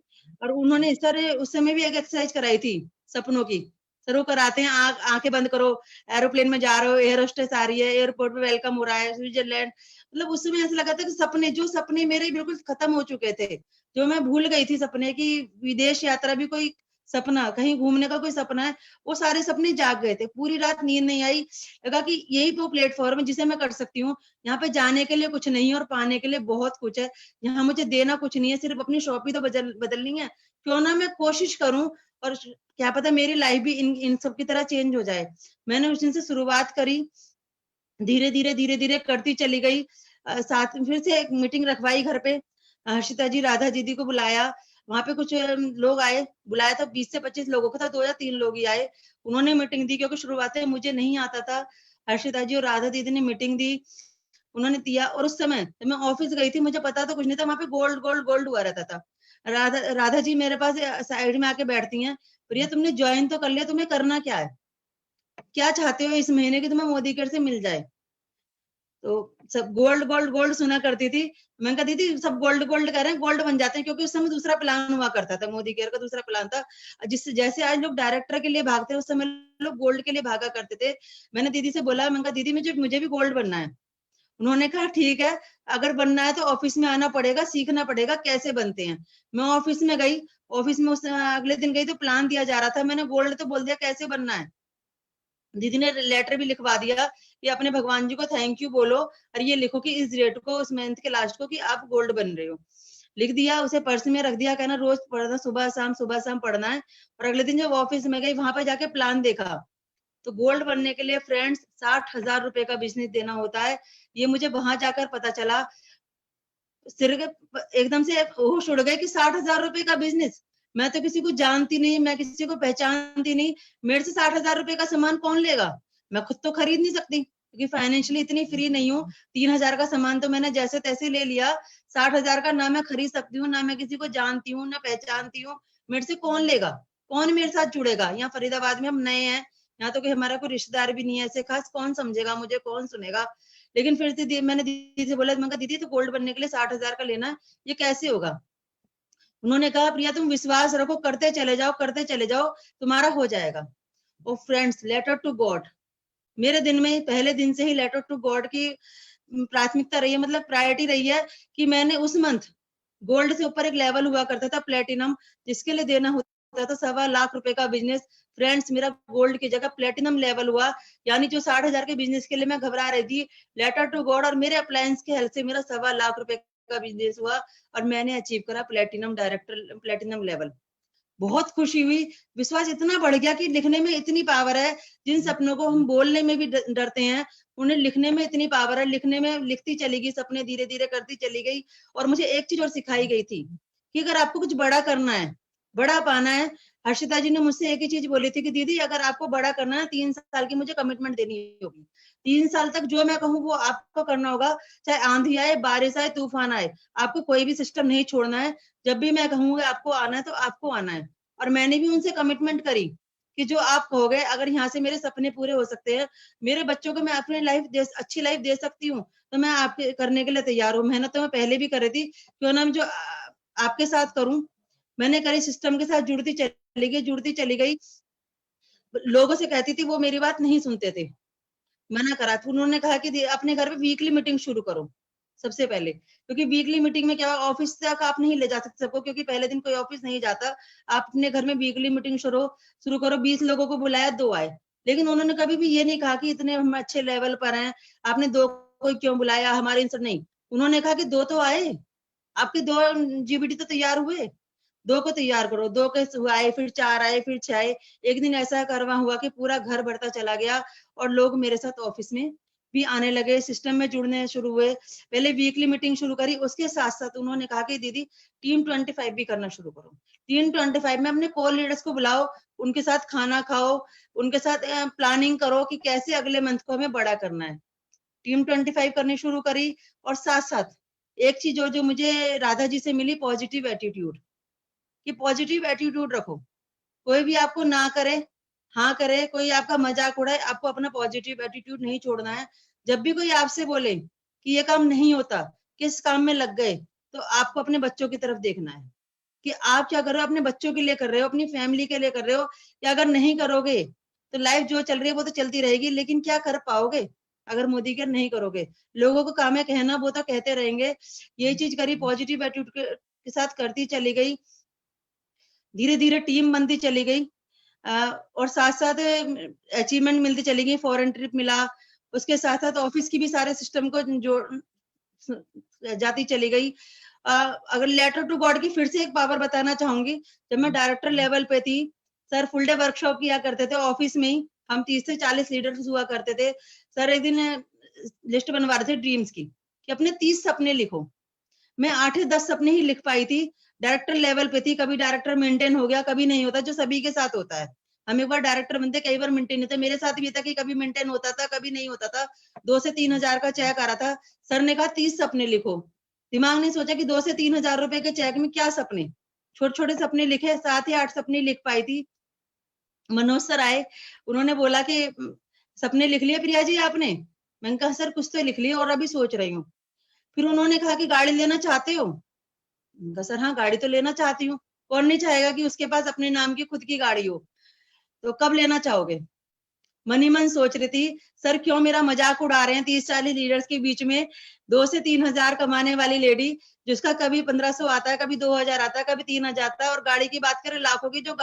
और उन्होंने सर उस समय भी एक एक्सरसाइज कराई थी सपनों की। सर वो कराते हैं, आंखें बंद करो, एरोप्लेन में जा रहे हो, एयर होस्टेस आ रही है, एयरपोर्ट पे वेलकम हो रहा है, स्विट्जरलैंड। मतलब उस समय ऐसा लगा था कि सपने, जो सपने मेरे बिल्कुल खत्म हो चुके थे, जो मैं भूल गई थी सपने की, विदेश यात्रा भी कोई सपना, कहीं घूमने का कोई सपना है, वो सारे सपने जाग गए थे। पूरी रात नींद नहीं आई। लगा कि यही वो प्लेटफॉर्म है जिसे मैं कर सकती हूँ। यहाँ पे जाने के लिए कुछ नहीं है और पाने के लिए बहुत कुछ है। यहाँ मुझे देना कुछ नहीं है, सिर्फ अपनी शॉप ही तो बदलनी है। क्यों ना मैं कोशिश करूं, और क्या पता मेरी लाइफ भी इन सब की तरह चेंज हो जाए। मैंने उस दिन से शुरुआत करी, धीरे धीरे धीरे धीरे करती चली गई। साथ में फिर से एक मीटिंग रखवाई घर पे, हर्षिता जी राधा दीदी को बुलाया। वहां पे कुछ लोग आए, बुलाया था 20 से 25 लोगों को था, 2 या 3 लोग ही आए। उन्होंने मीटिंग दी, क्योंकि शुरुआत में मुझे नहीं आता था। हर्षिता जी और राधा दीदी ने मीटिंग दी, उन्होंने दिया। और उस समय जब मैं ऑफिस गई थी, मुझे पता तो कुछ नहीं था, वहां पे गोल्ड गोल्ड गोल्ड हुआ रहता था। राधा जी मेरे पास साइड में आके बैठती हैं, प्रिया तुमने ज्वाइन तो कर लिया, तुम्हें करना क्या है, क्या चाहते हो इस महीने की तुम्हें मोदी केयर से मिल जाए? तो सब गोल्ड गोल्ड गोल्ड सुना करती थी। मैंने कहा दीदी सब गोल्ड गोल्ड कह रहे हैं, गोल्ड बन जाते हैं, क्योंकि उस समय दूसरा प्लान हुआ करता था, मोदी केयर का दूसरा प्लान था। जिससे जैसे आज लोग डायरेक्टर के लिए भागते हैं, उस समय लोग गोल्ड के लिए भागा करते थे। मैंने दीदी से बोला, मैंने कहा दीदी मुझे भी गोल्ड बनना है। उन्होंने कहा ठीक है, अगर बनना है तो ऑफिस में आना पड़ेगा, सीखना पड़ेगा कैसे बनते हैं। मैं ऑफिस में गई, ऑफिस में उस अगले दिन गई तो प्लान दिया जा रहा था। मैंने गोल्ड तो बोल दिया, कैसे बनना है। दीदी ने लेटर भी लिखवा दिया कि अपने भगवान जी को थैंक यू बोलो, और ये लिखो कि इस डेट को, उस मंथ के लास्ट को, कि आप गोल्ड बन रहे हो। लिख दिया, उसे पर्स में रख दिया, कहना रोज पढ़ना, सुबह शाम पढ़ना है। और अगले दिन जब ऑफिस में गई, वहां पर जाके प्लान देखा, तो गोल्ड बनने के लिए फ्रेंड्स 60,000 रुपए का बिजनेस देना होता है। ये मुझे वहां जाकर पता चला। सिर के एकदम से होश उड़ गए कि 60,000 रुपए का बिजनेस। मैं तो किसी को जानती नहीं, मैं किसी को पहचानती नहीं, मेरे से 60,000 रुपए का सामान कौन लेगा? मैं खुद तो खरीद नहीं सकती, क्योंकि फाइनेंशियली इतनी फ्री नहीं हूँ। 3,000 का सामान तो मैंने जैसे तैसे ले लिया। 60,000 का ना मैं खरीद सकती हूँ, ना मैं किसी को जानती हूँ, ना पहचानती हूँ। मेरे से कौन लेगा, कौन मेरे साथ जुड़ेगा? यहाँ फरीदाबाद में हम नए हैं, यहाँ तो कोई हमारा कोई रिश्तेदार भी नहीं है ऐसे खास, कौन समझेगा मुझे, कौन सुनेगा? लेकिन फिर से मैंने दीदी से बोला, मैंने कहा दीदी तो गोल्ड बनने के लिए 60,000 का लेना है, ये कैसे होगा? उन्होंने कहा प्रिया तुम विश्वास रखो, करते चले जाओ, तुम्हारा हो जाएगा। ओ फ्रेंड्स, लेटर टू गॉड, मेरे दिन में पहले दिन से ही लेटर टू गॉड की प्राथमिकता रही है, मतलब प्रायोरिटी रही है। कि मैंने उस मंथ गोल्ड से ऊपर एक लेवल हुआ करता था प्लेटिनम, जिसके लिए देना होता था 1.25 लाख रुपए का बिजनेस। फ्रेंड्स, मेरा गोल्ड की जगह प्लेटिनम लेवल हुआ। यानी जो 60,000 के बिजनेस के लिए मैं घबरा रही थी, लेटर टू गॉड और मेरे अप्लायंस के हेल्प से मेरा 1.25 लाख रुपए का बिजनेस हुआ, और मैंने अचीव करा प्लेटिनम लेवल। बहुत खुशी हुई, विश्वास इतना बढ़ गया कि लिखने में इतनी पावर है। जिन सपनों को हम बोलने में भी डरते हैं, उन्हें लिखने में इतनी पावर है। लिखने में लिखती चली गई, सपने धीरे धीरे करती चली गई। और मुझे एक चीज और सिखाई गई थी कि अगर आपको कुछ बड़ा करना है, बड़ा पाना है, हर्षिता जी ने मुझसे एक ही चीज बोली थी कि दीदी अगर आपको बड़ा करना है, 3 साल की मुझे कमिटमेंट देनी होगी। 3 साल तक जो मैं कहूँ वो आपको करना होगा, चाहे आंधी आए, बारिश आए, तूफान आए, आपको कोई भी सिस्टम नहीं छोड़ना है। जब भी मैं कहूंगी आपको आना है तो आपको आना है। और मैंने भी उनसे कमिटमेंट करी कि जो आप कहोगे, अगर यहाँ से मेरे सपने पूरे हो सकते हैं, मेरे बच्चों को मैं अपनी अच्छी लाइफ दे सकती हूँ, तो मैं आपके करने के लिए तैयार हूँ। मेहनत तो मैं पहले भी कर रही थी, क्यों ना जो आपके साथ करूं। मैंने करी, सिस्टम के साथ जुड़ती चली गई। लोगों से कहती थी, वो मेरी बात नहीं सुनते थे, मना करा। तो उन्होंने कहा कि अपने घर पे वीकली मीटिंग शुरू करो सबसे पहले, क्योंकि वीकली मीटिंग में क्या, ऑफिस तक आप नहीं ले जा सकते सबको, क्योंकि पहले दिन कोई ऑफिस नहीं जाता। आप अपने घर में वीकली मीटिंग शुरू करो। 20 लोगों को बुलाया, 2 आए। लेकिन उन्होंने कभी भी ये नहीं कहा कि इतने हम अच्छे लेवल पर हैं, आपने 2 को क्यों बुलाया, हमारे इंसर नहीं। उन्होंने कहा कि 2 तो आए, आपके 2 जीबीटी तो तैयार हुए, 2 को तैयार करो, 2 के आए, फिर 4 आए, फिर 6 आए। एक दिन ऐसा करवा हुआ कि पूरा घर बढ़ता चला गया और लोग मेरे साथ ऑफिस में भी आने लगे, सिस्टम में जुड़ने शुरू हुए। पहले वीकली मीटिंग शुरू करी, उसके साथ साथ उन्होंने कहा कि दीदी टीम 25 भी करना शुरू करो। टीम 25 में अपने कोर लीडर्स को बुलाओ, उनके साथ खाना खाओ, उनके साथ प्लानिंग करो कि कैसे अगले मंथ को हमें बड़ा करना है। टीम 25 करनी शुरू करी और साथ साथ एक चीज जो मुझे राधा जी से मिली, पॉजिटिव एटीट्यूड, कि पॉजिटिव एटीट्यूड रखो। कोई भी आपको ना करे, हाँ करे, कोई आपका मजाक उड़ाए, आपको अपना पॉजिटिव एटीट्यूड नहीं छोड़ना है। जब भी कोई आपसे बोले कि ये काम नहीं होता, किस काम में लग गए, तो आपको अपने बच्चों की तरफ देखना है कि आप क्या कर रहे हो, अपने बच्चों के लिए कर रहे हो, अपनी फैमिली के लिए कर रहे हो, या अगर नहीं करोगे तो लाइफ जो चल रही है वो तो चलती रहेगी, लेकिन क्या कर पाओगे अगर मोदी के नहीं करोगे। लोगों को काम है कहना, वो तो कहते रहेंगे। ये चीज करी, पॉजिटिव एटीट्यूड के साथ करती चली गई, धीरे धीरे टीम बनती चली गई और साथ साथ अचीवमेंट मिलती चली गई। फॉरेन ट्रिप मिला, उसके साथ साथ ऑफिस की भी सारे सिस्टम को जो जाती चली गई। अगर लेटर टू गॉड की फिर से एक पावर बताना चाहूंगी, जब मैं डायरेक्टर लेवल पे थी, सर फुल डे वर्कशॉप किया करते थे ऑफिस में ही, हम 30 से 40 लीडर्स हुआ करते थे। सर एक दिन लिस्ट बनवा रहे थे ड्रीम्स की कि अपने 30 सपने लिखो। मैं 8 या 10 सपने ही लिख पाई थी, डायरेक्टर लेवल पे थी। कभी डायरेक्टर मेंटेन हो गया, कभी नहीं होता, जो सभी के साथ होता है। हम एक बार डायरेक्टर बनते, कई बार मेंटेन नहीं होता। मेरे साथ भी था कि कभी मेंटेन होता था, कभी नहीं होता था। 2 से 3 हजार का चेक आ रहा था, सर ने कहा 30 सपने लिखो। दिमाग ने सोचा कि 2 से 3 हजार रुपए के चेक में क्या सपने, छोटे छोटे सपने लिखे, 7 या 8 सपने लिख पाई थी। मनोज सर आए, उन्होंने बोला कि सपने लिख लिए प्रिया जी आपने? मैंने कहा सर कुछ तो लिख लिए और अभी सोच रही हूँ। फिर उन्होंने कहा कि गाड़ी लेना चाहते हो? मैंने कहा सर हाँ गाड़ी तो लेना चाहती हूँ, कौन नहीं चाहेगा कि उसके पास अपने नाम की खुद की गाड़ी हो। तो कब लेना चाहोगे? मन ही मन सोच रही थी सर क्यों मेरा मजाक उड़ा रहे हैं 30-40 लीडर्स के बीच में। 2 से 3 हजार कमाने वाली लेडी, जिसका कभी 1500 आता है, कभी 2000 आता है, कभी 3000 आता है, और गाड़ी की बात करें लाखों की, जो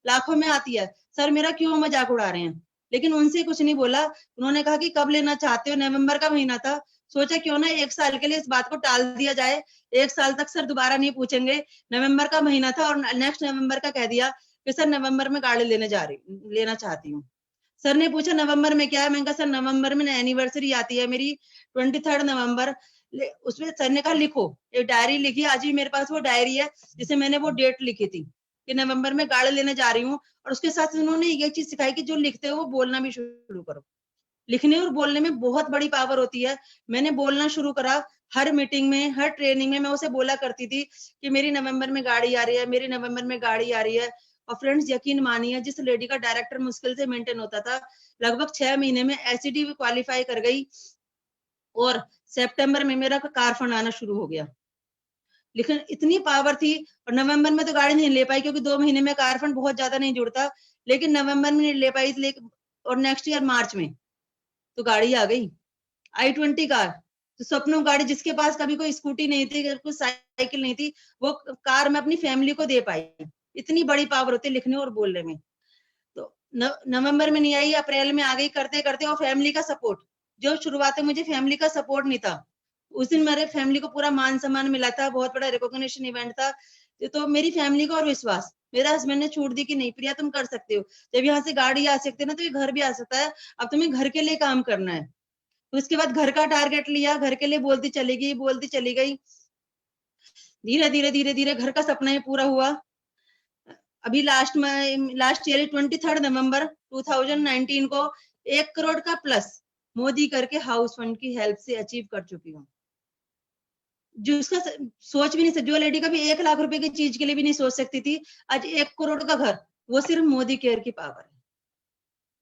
लाखों में आती है। सर मेरा क्यों मजाक उड़ा रहे हैं? लेकिन उनसे कुछ नहीं बोला। उन्होंने कहा कि कब लेना चाहते हो? नवंबर का महीना था, सोचा क्यों ना 1 साल के लिए इस बात को टाल दिया जाए। 1 साल तक सर दोबारा नहीं पूछेंगे। नवंबर का महीना था और नेक्स्ट नवंबर का कह दिया कि सर नवंबर में गाड़ी लेना चाहती हूँ। सर ने पूछा नवंबर में क्या है? मैंने कहा सर नवंबर में एनिवर्सरी आती है मेरी, 23 नवंबर। उसमें सर ने कहा लिखो, एक डायरी लिखी, आज भी मेरे पास वो डायरी है जिसे मैंने वो डेट लिखी थी कि नवंबर में गाड़ी लेने जा रही हूँ। और उसके साथ उन्होंने ये चीज सिखाई कि जो लिखते हो वो बोलना भी शुरू करो। लिखने और बोलने में बहुत बड़ी पावर होती है। मैंने बोलना शुरू करा, हर मीटिंग में, हर ट्रेनिंग में मैं उसे बोला करती थी कि मेरी नवंबर में गाड़ी आ रही है, मेरी नवंबर में गाड़ी आ रही है। और फ्रेंड्स यकीन मानिए, जिस लेडी का डायरेक्टर मुश्किल से मेंटेन होता था, लगभग 6 महीने में एसईडी भी क्वालिफाई कर गई और सितंबर में मेरा कार फंड आना शुरू हो गया। लेकिन इतनी पावर थी। और नवंबर में तो गाड़ी नहीं ले पाई क्योंकि 2 महीने में कार फंड बहुत ज्यादा नहीं जुड़ता, लेकिन नवंबर में नहीं ले पाई। और नेक्स्ट ईयर मार्च में तो गाड़ी आ गई, i20 कार। तो सपनों गाड़ी, जिसके पास कभी कोई स्कूटी नहीं थी, कोई साइकिल नहीं थी, वो कार मैं अपनी फैमिली को दे पाई। इतनी बड़ी पावर होती है लिखने और बोलने में। तो नवंबर में नहीं आई, अप्रैल में आ गई, करते करते। और फैमिली का सपोर्ट, जो शुरुआत में मुझे फैमिली का सपोर्ट नहीं था, उस दिन मेरे फैमिली को पूरा मान सम्मान मिला था, बहुत बड़ा रिकॉग्निशन इवेंट था। तो मेरी फैमिली को और विश्वास, मेरे हस्बैंड ने छूट दी कि नहीं प्रिया तुम कर सकते हो। जब यहाँ से गाड़ी आ सकती है ना, तो ये घर भी आ सकता है। अब तुम्हें घर के लिए काम करना है। तो उसके बाद घर का टारगेट लिया, घर के लिए बोलती चली गई। धीरे धीरे धीरे धीरे घर का सपना ही पूरा हुआ। अभी लास्ट ईयर 23 नवंबर 2019 को 1 करोड़ का प्लस मोदी करके हाउस फंड की हेल्प से अचीव कर चुकी हूँ। जो उसका सोच भी नहीं सकती, जो लेडी कभी 1 लाख रुपए की चीज के लिए भी नहीं सोच सकती थी, आज 1 करोड़ का घर, वो सिर्फ मोदी केयर की पावर है।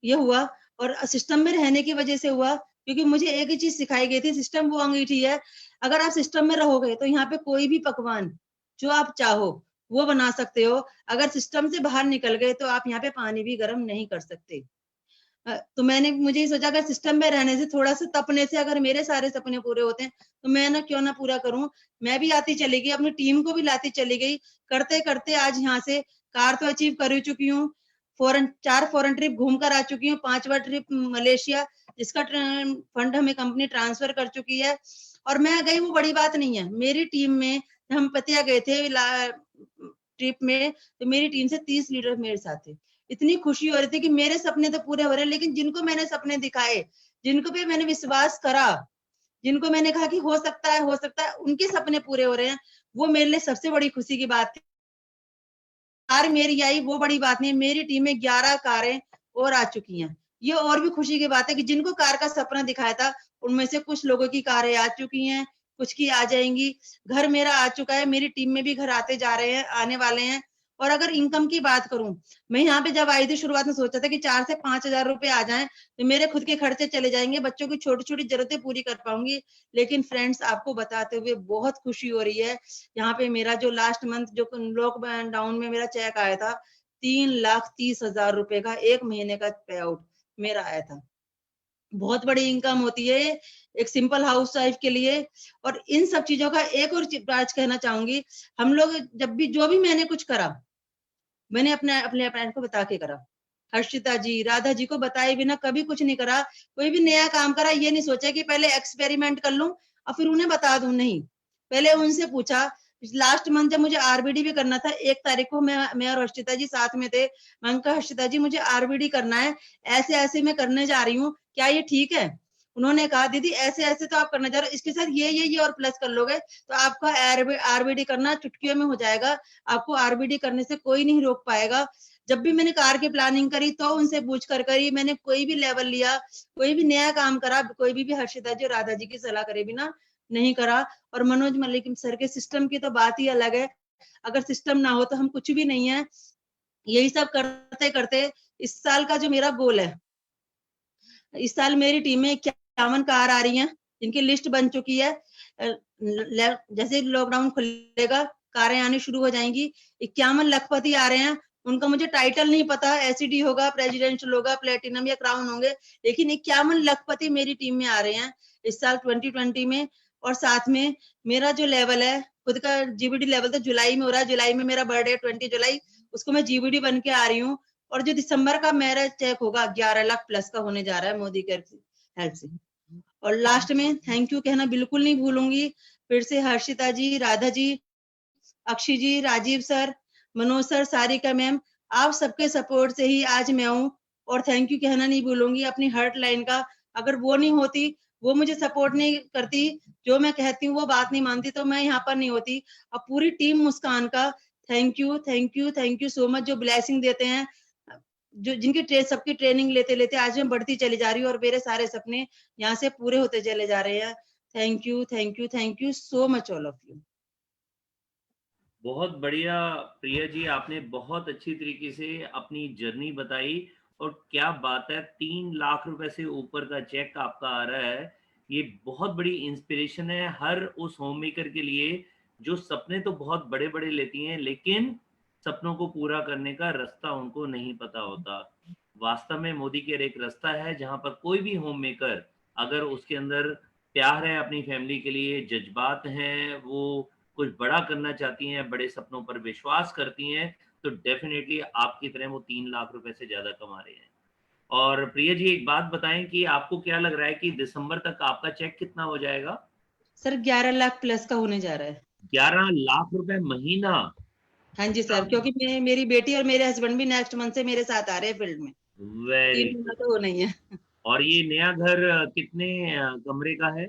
ये हुआ और सिस्टम में रहने की वजह से हुआ, क्योंकि मुझे एक ही चीज सिखाई गई थी, सिस्टम वो अंगीठी है। अगर आप सिस्टम में रहोगे तो यहाँ पे कोई भी पकवान जो आप चाहो वो बना सकते हो। अगर सिस्टम से बाहर निकल गए तो आप यहाँ पे पानी भी गर्म नहीं कर सकते। तो मुझे ये सोचा अगर सिस्टम में रहने से, थोड़ा सा तपने से अगर मेरे सारे सपने पूरे होते हैं तो मैं ना क्यों ना पूरा करूं। मैं भी आती चली गई, अपनी टीम को भी लाती चली गई, करते करते आज यहाँ से कार तो अचीव कर चुकी हूँ। 4 फॉरेन ट्रिप घूम कर आ चुकी हूँ, 5वां ट्रिप मलेशिया, जिसका फंड हमें कंपनी ट्रांसफर कर चुकी है। और मैं गई वो बड़ी बात नहीं है। मेरी टीम में हम पतिया गए थे ट्रिप में, तो मेरी टीम से 30 लीडर मेरे साथ थे। इतनी खुशी हो रही थी कि मेरे सपने तो पूरे हो रहे हैं, लेकिन जिनको मैंने सपने दिखाए, जिनको पे मैंने विश्वास करा, जिनको मैंने कहा कि हो सकता है, उनके सपने पूरे हो रहे हैं, वो मेरे लिए सबसे बड़ी खुशी की बात थी। कार मेरी आई वो बड़ी बात नहीं, मेरी टीम में 11 कारें और आ चुकी हैं। ये और भी खुशी की बात है कि जिनको कार का सपना दिखाया था, उनमें से कुछ लोगों की कारें आ चुकी हैं, कुछ की आ जाएंगी। घर मेरा आ चुका है, मेरी टीम में भी घर आते जा रहे हैं, आने वाले हैं। और अगर इनकम की बात करूं, मैं यहाँ पे जब आई थी शुरुआत में सोचा था कि 4 से 5,000 रुपए आ जाएं तो मेरे खुद के खर्चे चले जाएंगे, बच्चों की छोटी-छोटी जरूरतें पूरी कर पाऊंगी। लेकिन फ्रेंड्स, आपको बताते हुए बहुत खुशी हो रही है। यहाँ पे मेरा जो लास्ट मंथ जो लॉकडाउन में मेरा चेक आया था, 3,30,000 रुपए का 1 महीने का पे आउट मेरा आया था। बहुत बड़ी इनकम होती है एक सिंपल हाउस वाइफ के लिए। और इन सब चीजों का एक और बात कहना चाहूंगी, हम लोग जब भी जो भी मैंने कुछ करा, मैंने अपने फ्रेंड को बता के करा। हर्षिता जी, राधा जी को बताए बिना कभी कुछ नहीं करा। कोई भी नया काम करा, ये नहीं सोचा कि पहले एक्सपेरिमेंट कर लूं और फिर उन्हें बता दूं, नहीं, पहले उनसे पूछा। लास्ट मंथ जब मुझे आरबीडी भी करना था, 1 तारीख को मैं और हर्षिता जी साथ में थे। मैंने कहा, हर्षिता जी मुझे आरबीडी करना है, ऐसे ऐसे मैं करने जा रही हूँ, क्या ये ठीक है? उन्होंने कहा, दीदी ऐसे ऐसे तो आप करने जा रहे हो, इसके साथ ये और प्लस कर लोगे तो आपका आरबीडी करना चुटकियों में हो जाएगा। आपको आरबीडी करने से कोई नहीं रोक पाएगा। जब भी मैंने कार की प्लानिंग करी तो उनसे पूछ कर करी, मैंने कोई भी लेवल लिया, कोई भी नया काम करा, कोई भी हर्षिता जी और राधा जी की सलाह करे बिना नहीं करा। और मनोज मलिक सर के सिस्टम की तो बात ही अलग है। अगर सिस्टम ना हो तो हम कुछ भी नहीं है। यही सब करते करते इस साल का जो मेरा गोल है, इस साल मेरी टीम में 51 कार आ रही हैं, जिनकी लिस्ट बन चुकी है। जैसे लॉकडाउन खुलेगा, कारें आनी शुरू हो जाएंगी। 51 लखपति आ रहे हैं। उनका मुझे टाइटल नहीं पता, एसीडी होगा, प्रेसिडेंशियल होगा, प्लेटिनम या क्राउन होंगे, लेकिन 51 लखपति मेरी टीम में आ रहे हैं इस साल 2020 में। और साथ में मेरा जो लेवल है खुद का जीबीडी लेवल, तो जुलाई में हो रहा है। जुलाई में मेरा बर्थडे 20 जुलाई, उसको मैं जीबीडी बन के आ रही हूँ। और जो दिसंबर का मेरा चेक होगा 11 लाख प्लस का होने जा रहा है मोदी के हेल्प से। और लास्ट में थैंक यू कहना बिल्कुल नहीं भूलूंगी, फिर से Harshita ji, Radha ji, Akshay ji, Rajiv sir, Manoj sir, Sarika ma'am, आप सबके सपोर्ट से ही आज मैं हूँ। और थैंक यू कहना नहीं भूलूंगी अपनी हर्ट लाइन का। अगर वो नहीं होती, वो मुझे सपोर्ट नहीं करती, जो मैं कहती हूँ वो बात नहीं मानती, तो मैं यहाँ पर नहीं होती। अब पूरी टीम मुस्कान का थैंक यू सो मच, जो ब्लेसिंग देते हैं, जो जिनकी सबकी ट्रेनिंग लेते लेते आज मैं बढ़ती चली जा रही हूँ और मेरे सारे सपने यहाँ से पूरे होते चले जा रहे हैं। Thank you so much all of you. बहुत बढ़िया प्रिया जी, आपने बहुत अच्छी तरीके से अपनी जर्नी बताई। और क्या बात है, 3 लाख रुपए से ऊपर का चेक आपका आ रहा है, ये बहुत बड़ी इंस्पिरेशन है हर उस होम मेकर के लिए जो सपने तो बहुत बड़े बड़े लेती हैं, लेकिन सपनों को पूरा करने का रास्ता उनको नहीं पता होता। वास्तव में मोदी केयर एक रास्ता है जहां पर कोई भी होम मेकर, अगर उसके अंदर प्यार है अपनी फैमिली के लिए, जज्बात हैं, वो कुछ बड़ा करना चाहती हैं, बड़े सपनों पर विश्वास करती हैं, तो डेफिनेटली आपकी तरह वो 3 लाख रुपए से ज्यादा कमा रहे हैं। और प्रिया जी, एक बात बताएं कि आपको क्या लग रहा है कि दिसंबर तक आपका चेक कितना हो जाएगा? सर 11 लाख प्लस का होने जा रहा है। 11 लाख रुपए महीना? हाँ जी सर, क्योंकि मेरी बेटी और मेरे हस्बैंड भी नेक्स्ट मंथ से मेरे साथ आ रहे हैं फील्ड में। वेरी 3 महीना गुड। तो वो नहीं है। और ये नया घर कितने कमरे का है?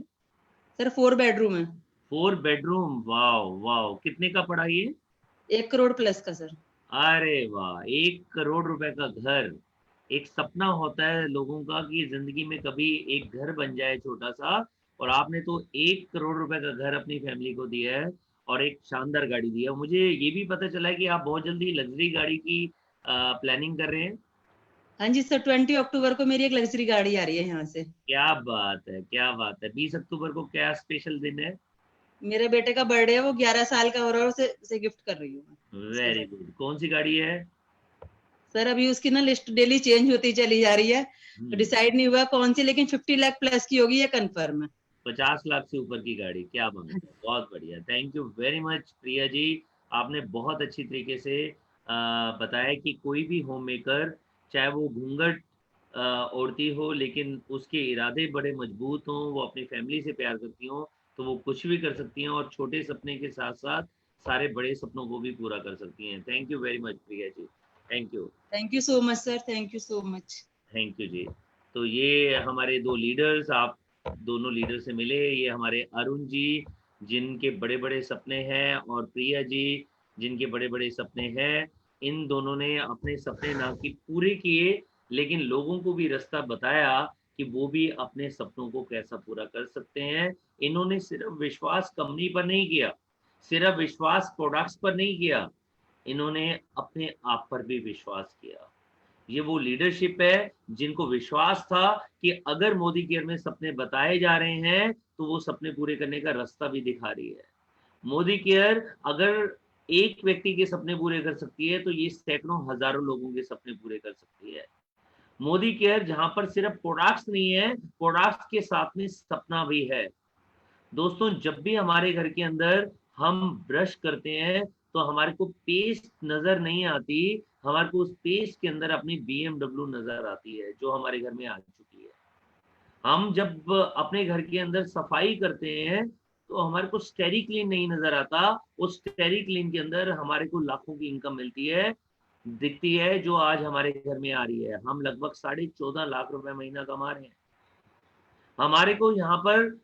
सर 4 बेडरूम है। 4 बेडरूम? वाओ वाओ, कितने का पड़ा ये? 1 करोड़ प्लस का सर। अरे वाह, 1 करोड़ रुपए का घर। एक सपना होता है लोगों का कि जिंदगी में कभी एक घर बन जाए छोटा सा, और आपने तो 1 करोड़ रुपए का घर अपनी फैमिली को दिया है और एक शानदार गाड़ी दी है। मुझे ये भी पता चला है कि आप बहुत जल्दी लग्जरी गाड़ी की प्लानिंग कर रहे हैं। हाँ जी सर, 20 अक्टूबर को मेरी एक लग्जरी गाड़ी आ रही है यहाँ से। क्या बात है, क्या बात है। 20 अक्टूबर को क्या स्पेशल दिन है? मेरे बेटे का बर्थडे है, वो 11 साल का हो रहा है, उसे गिफ्ट कर रही हूँ उसके वेरी साथ। गुड। कौन सी गाड़ी है? सर अभी उसकी ना लिस्ट डेली चेंज होती चली जा रही है, तो हम्म, डिसाइड नहीं हुआ कौन सी, लेकिन 50 लाख प्लस की होगी, ये कंफर्म है। 50 लाख से ऊपर की गाड़ी, क्या बात है, बहुत बढ़िया। Thank you very much Priya जी, आपने बहुत अच्छी तरीके से बताया कि कोई भी होम मेकर, चाहे वो घूंघट ओढ़ती हो लेकिन उसके इरादे बड़े मजबूत हों, वो अपनी फैमिली से प्यार करती हों, तो वो कुछ भी कर सकती हैं और छोटे सपने के साथ साथ सारे बड़े सपनों को भी पूरा कर सकती हैं। Thank you very much Priya ji, thank you. Thank you so much sir, thank you so much. Thank you जी। तो ये हमारे दो लीडर्स, आप दोनों लीडर से मिले, ये हमारे अरुण जी जिनके बड़े बड़े सपने हैं, और प्रिया जी जिनके बड़े बड़े सपने हैं। इन दोनों ने अपने सपने ना कि पूरे किए, लेकिन लोगों को भी रास्ता बताया कि वो भी अपने सपनों को कैसा पूरा कर सकते हैं। इन्होंने सिर्फ विश्वास कंपनी पर नहीं किया, सिर्फ विश्वास प्रोडक्ट्स पर नहीं किया, इन्होंने अपने आप पर भी विश्वास किया। ये वो लीडरशिप है जिनको विश्वास था कि अगर मोदी केयर में सपने बताए जा रहे हैं तो वो सपने पूरे करने का रास्ता भी दिखा रही है। मोदी केयर अगर एक व्यक्ति के सपने पूरे कर सकती है तो ये सैकड़ों हजारों लोगों के सपने पूरे कर सकती है। मोदी केयर जहां पर सिर्फ प्रोडक्ट्स नहीं है, प्रोडक्ट्स के साथ में सपना भी है। दोस्तों, जब भी हमारे घर के अंदर हम ब्रश करते हैं तो हमारे को पेस्ट नजर नहीं आती, हमारे को उस पेस्ट के अंदर अपनी BMW नजर आती है जो हमारे घर में आ चुकी है। हम जब अपने घर के अंदर सफाई करते हैं तो हमारे को स्टेरी क्लीन नहीं नजर आता, उस स्टेरी क्लीन के अंदर हमारे को लाखों की इनकम मिलती है, दिखती है, जो आज हमारे घर में आ रही है। हम लगभग 14.5 लाख रुपए महीना कमा रहे हैं। हमारे को यहाँ पर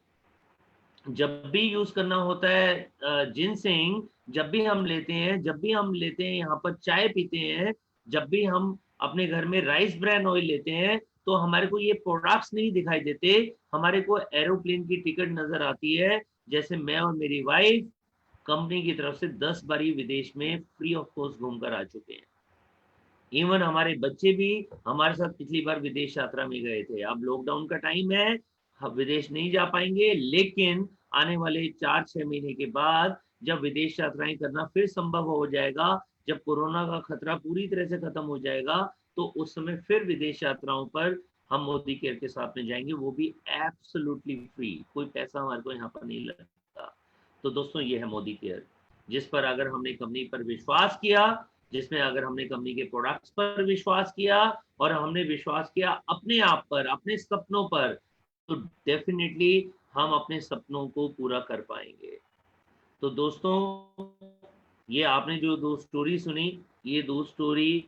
जब भी यूज करना होता है जिनसेंग, जब भी हम लेते हैं, जब भी हम लेते हैं यहाँ पर चाय पीते हैं, जब भी हम अपने घर में राइस ब्रान ऑयल लेते हैं, तो हमारे को ये प्रोडक्ट्स नहीं दिखाई देते, हमारे को एरोप्लेन की टिकट नजर आती है। जैसे मैं और मेरी वाइफ कंपनी की तरफ से 10 बारी विदेश में फ्री ऑफ कॉस्ट घूमकर आ चुके हैं। इवन हमारे बच्चे भी हमारे साथ पिछली बार विदेश यात्रा में गए थे। अब लॉकडाउन का टाइम है, हम विदेश नहीं जा पाएंगे, लेकिन आने वाले 4-6 महीने के बाद जब विदेश यात्राएं करना फिर संभव हो जाएगा, जब कोरोना का खतरा पूरी तरह से खत्म हो जाएगा, तो उस समय फिर विदेश यात्राओं पर हम मोदी केयर के साथ में जाएंगे, वो भी एब्सोल्युटली फ्री, कोई पैसा हमारे को यहाँ पर नहीं लगता। तो दोस्तों, ये है मोदी केयर, जिस पर अगर हमने कंपनी पर विश्वास किया, जिसमें अगर हमने कंपनी के प्रोडक्ट्स पर विश्वास किया, और हमने विश्वास किया अपने आप पर, अपने सपनों पर, तो डेफिनेटली हम अपने सपनों को पूरा कर पाएंगे। तो दोस्तों, ये आपने जो दो स्टोरी सुनी, ये दो स्टोरी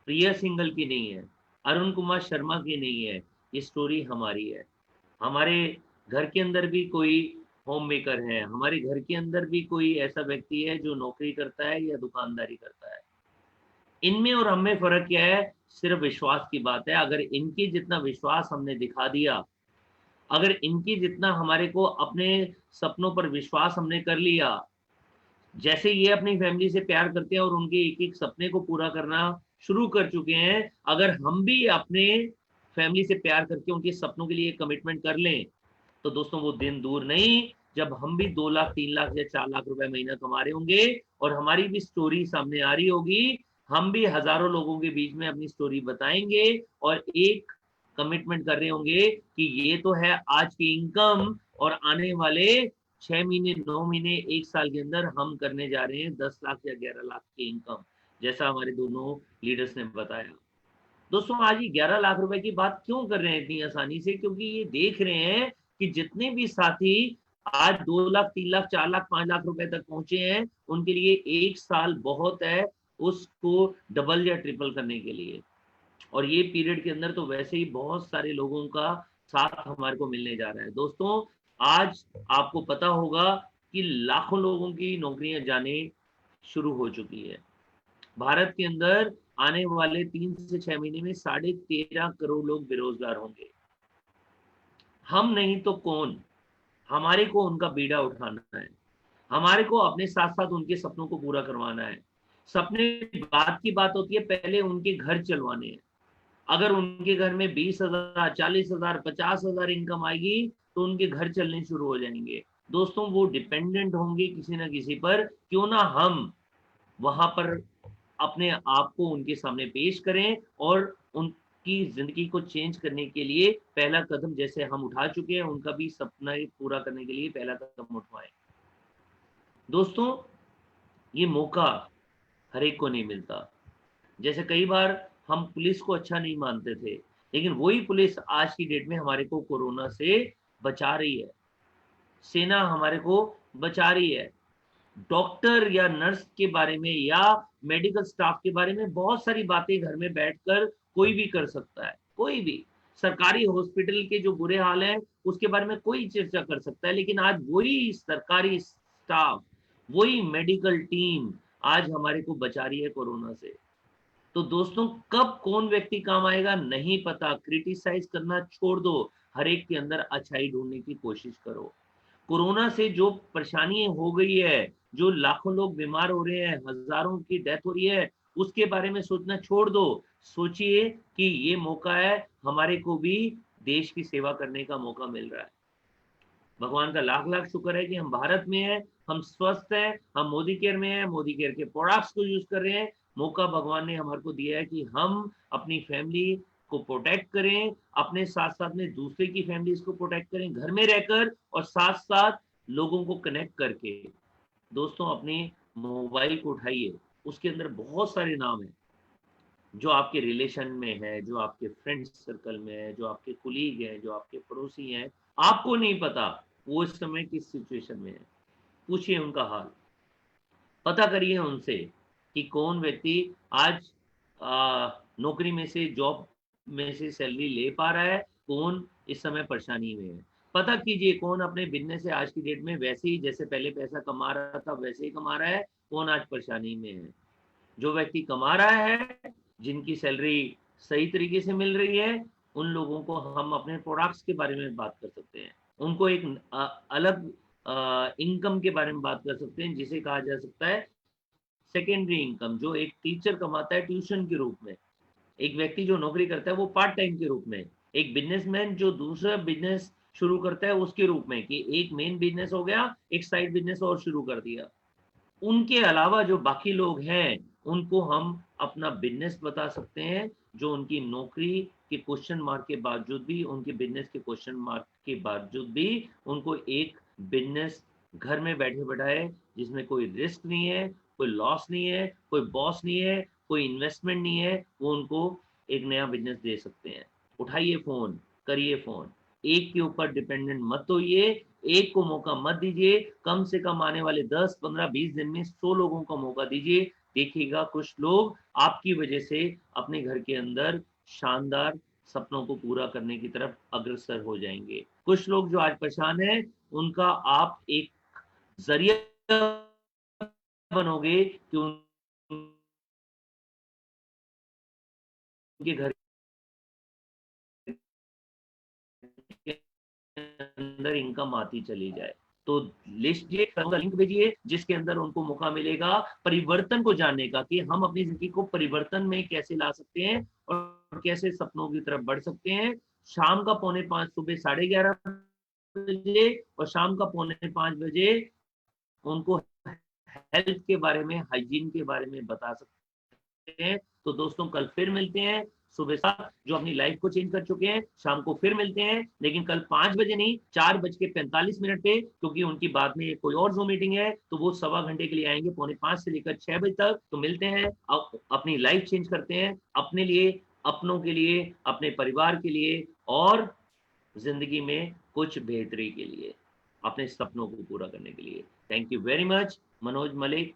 प्रिया सिंगल की नहीं है, अरुण कुमार शर्मा की नहीं है, ये स्टोरी हमारी है। हमारे घर के अंदर भी कोई होम मेकर है, हमारे घर के अंदर भी कोई ऐसा व्यक्ति है जो नौकरी करता है या दुकानदारी करता है। इनमें और हमें फर्क क्या है? सिर्फ विश्वास की बात है। अगर इनके जितना विश्वास हमने दिखा दिया, अगर इनकी जितना हमारे को अपने सपनों पर विश्वास हमने कर लिया, जैसे ये अपनी फैमिली से प्यार करते हैं और उनके एक एक सपने को पूरा करना शुरू कर चुके हैं, अगर हम भी अपने फैमिली से प्यार करके उनके सपनों के लिए कमिटमेंट कर लें, तो दोस्तों वो दिन दूर नहीं जब हम भी 2 लाख 3 लाख या 4 लाख रुपए महीना कमा रहे होंगे, और हमारी भी स्टोरी सामने आ रही होगी। हम भी हजारों लोगों के बीच में अपनी स्टोरी बताएंगे और एक कमिटमेंट कर रहे होंगे कि ये तो है आज की इनकम, और आने वाले 6 महीने, 9 महीने, 1 साल के अंदर हम करने जा रहे हैं 10 लाख या 11 लाख की इनकम, जैसा हमारे दोनों लीडर्स ने बताया। दोस्तों, आज ये 11 लाख रुपए की बात क्यों कर रहे हैं इतनी आसानी से? क्योंकि ये देख रहे हैं कि जितने भी साथी आज 2 लाख, 3 लाख, 4 लाख, 5 लाख रुपए तक पहुंचे हैं, उनके लिए 1 साल बहुत है उसको डबल या ट्रिपल करने के लिए। और ये पीरियड के अंदर तो वैसे ही बहुत सारे लोगों का साथ हमारे को मिलने जा रहा है। दोस्तों, आज आपको पता होगा कि लाखों लोगों की नौकरियां जाने शुरू हो चुकी है। भारत के अंदर आने वाले 3 से 6 महीने में 13.5 करोड़ लोग बेरोजगार होंगे। हम नहीं तो कौन? हमारे को उनका बीड़ा उठाना है, हमारे को अपने साथ साथ उनके सपनों को पूरा करवाना है। सपने बात की बात होती है, पहले उनके घर चलवाने हैं। अगर उनके घर में 20,000, 40,000, 50,000 इनकम आएगी तो उनके घर चलने शुरू हो जाएंगे। दोस्तों, वो डिपेंडेंट होंगे किसी ना किसी पर, क्यों ना हम वहां पर अपने आप को उनके सामने पेश करें और उनकी जिंदगी को चेंज करने के लिए पहला कदम जैसे हम उठा चुके हैं, उनका भी सपना पूरा करने के लिए पहला कदम उठवाएं। दोस्तों, ये मौका हर एक को नहीं मिलता। जैसे कई बार हम पुलिस को अच्छा नहीं मानते थे, लेकिन वही पुलिस आज की डेट में हमारे को कोरोना से बचा रही है, सेना हमारे को बचा रही है। डॉक्टर या नर्स के बारे में या मेडिकल स्टाफ के बारे में बहुत सारी बातें घर में बैठकर कोई भी कर सकता है, कोई भी। सरकारी हॉस्पिटल के जो बुरे हाल हैं, उसके बारे में कोई चर्चा कर सकता है, लेकिन आज वही सरकारी स्टाफ, वही मेडिकल टीम आज हमारे को बचा रही है कोरोना से। तो दोस्तों, कब कौन व्यक्ति काम आएगा नहीं पता। क्रिटिसाइज करना छोड़ दो, हर एक के अंदर अच्छाई ढूंढने की कोशिश करो। कोरोना से जो परेशानी हो गई है, जो लाखों लोग बीमार हो रहे हैं, हजारों की डेथ हो रही है, उसके बारे में सोचना छोड़ दो। सोचिए कि ये मौका है, हमारे को भी देश की सेवा करने का मौका मिल रहा है। भगवान का लाख लाख शुक्र है कि हम भारत में हैं, हम स्वस्थ हैं, हम मोदी केयर में हैं, मोदी केयर के प्रोडक्ट्स को यूज कर रहे हैं। मौका भगवान ने हमारे को दिया है कि हम अपनी फैमिली को प्रोटेक्ट करें, अपने साथ साथ में दूसरे की फैमिलीज को प्रोटेक्ट करें घर में रहकर, और साथ साथ लोगों को कनेक्ट करके। दोस्तों, अपने मोबाइल को उठाइए, उसके अंदर बहुत सारे नाम हैं जो आपके रिलेशन में है, जो आपके फ्रेंड सर्कल में है, जो आपके कुलीग हैं, जो आपके पड़ोसी हैं। आपको नहीं पता वो इस समय किस सिचुएशन में है। पूछिए उनका हाल, पता करिए उनसे कि कौन व्यक्ति आज नौकरी में से, जॉब में से सैलरी ले पा रहा है, कौन इस समय परेशानी में है। पता कीजिए कौन अपने बिजनेस से आज की डेट में वैसे ही जैसे पहले पैसा कमा रहा था वैसे ही कमा रहा है, कौन आज परेशानी में है। जो व्यक्ति कमा रहा है, जिनकी सैलरी सही तरीके से मिल रही है, उन लोगों को हम अपने प्रोडक्ट्स के बारे में बात कर सकते हैं। उनको एक अलग इनकम के बारे में बात कर सकते हैं, जिसे कहा जा सकता है सेकेंडरी इनकम। जो एक टीचर कमाता है ट्यूशन के रूप में, एक व्यक्ति जो नौकरी करता है वो पार्ट टाइम के रूप में, एक बिजनेसमैन जो दूसरा बिजनेस शुरू करता है उसके रूप में, कि एक मेन बिजनेस हो गया, एक साइड बिजनेस और शुरू कर दिया। उनके अलावा जो बाकी लोग हैं, उनको हम अपना बिजनेस बता सकते हैं, जो उनकी नौकरी के क्वेश्चन मार्क के बावजूद भी, उनके बिजनेस के क्वेश्चन मार्क के बावजूद भी उनको एक बिजनेस घर में बैठे बैठाए, जिसमें कोई रिस्क नहीं है, कोई लॉस नहीं है, कोई बॉस नहीं है, कोई इन्वेस्टमेंट नहीं है, वो उनको एक नया बिजनेस दे सकते हैं। उठाइए फोन, करिए फोन। एक के ऊपर डिपेंडेंट मत होइए, एक को मौका मत दीजिए। कम से कम आने वाले 10, 15, 20 दिन में 100 लोगों को मौका दीजिए। देखिएगा कुछ लोग आपकी वजह से अपने घर के अंदर शानदार सपनों को पूरा करने की तरफ अग्रसर हो जाएंगे। कुछ लोग जो आज परेशान हैं, उनका आप एक जरिया बनोगे कि उनके घर के अंदर इनकम आती चली जाए। तो लिस्ट लिंक भेजिए, जिसके अंदर उनको मौका मिलेगा परिवर्तन को जानने का, कि हम अपनी जिंदगी को परिवर्तन में कैसे ला सकते हैं और कैसे सपनों की तरफ बढ़ सकते हैं। शाम का 4:45, सुबह 11:30 बजे और शाम का 4:45 बजे उनको हेल्थ के बारे में, हाइजीन के बारे में बता सकते हैं। तो दोस्तों, कल फिर मिलते हैं सुबह 7, जो अपनी लाइफ को चेंज कर चुके हैं। शाम को फिर मिलते हैं, लेकिन कल 5 बजे नहीं, 4:45 पे, क्योंकि उनकी बाद में कोई और जूम मीटिंग है, तो वो सवा घंटे के लिए आएंगे, 4:45 से लेकर 6 बजे तक। तो मिलते हैं, अपनी लाइफ चेंज करते हैं, अपने लिए, अपनों के लिए, अपने परिवार के लिए, और जिंदगी में कुछ बेहतरी के लिए, अपने सपनों को पूरा करने के लिए। Thank you very much. Manoj Malik,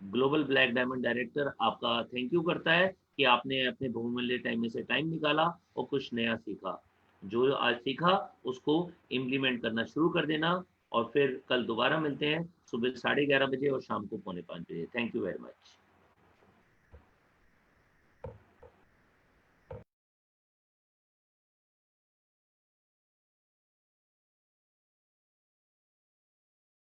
global black diamond director, आपका थैंक यू करता है कि आपने अपने बहुमूल्य टाइम में से टाइम निकाला और कुछ नया सीखा। जो आज सीखा उसको इम्प्लीमेंट करना शुरू कर देना, और फिर कल दोबारा मिलते हैं सुबह 11:30 बजे और शाम को 4:45 बजे। Thank you very much.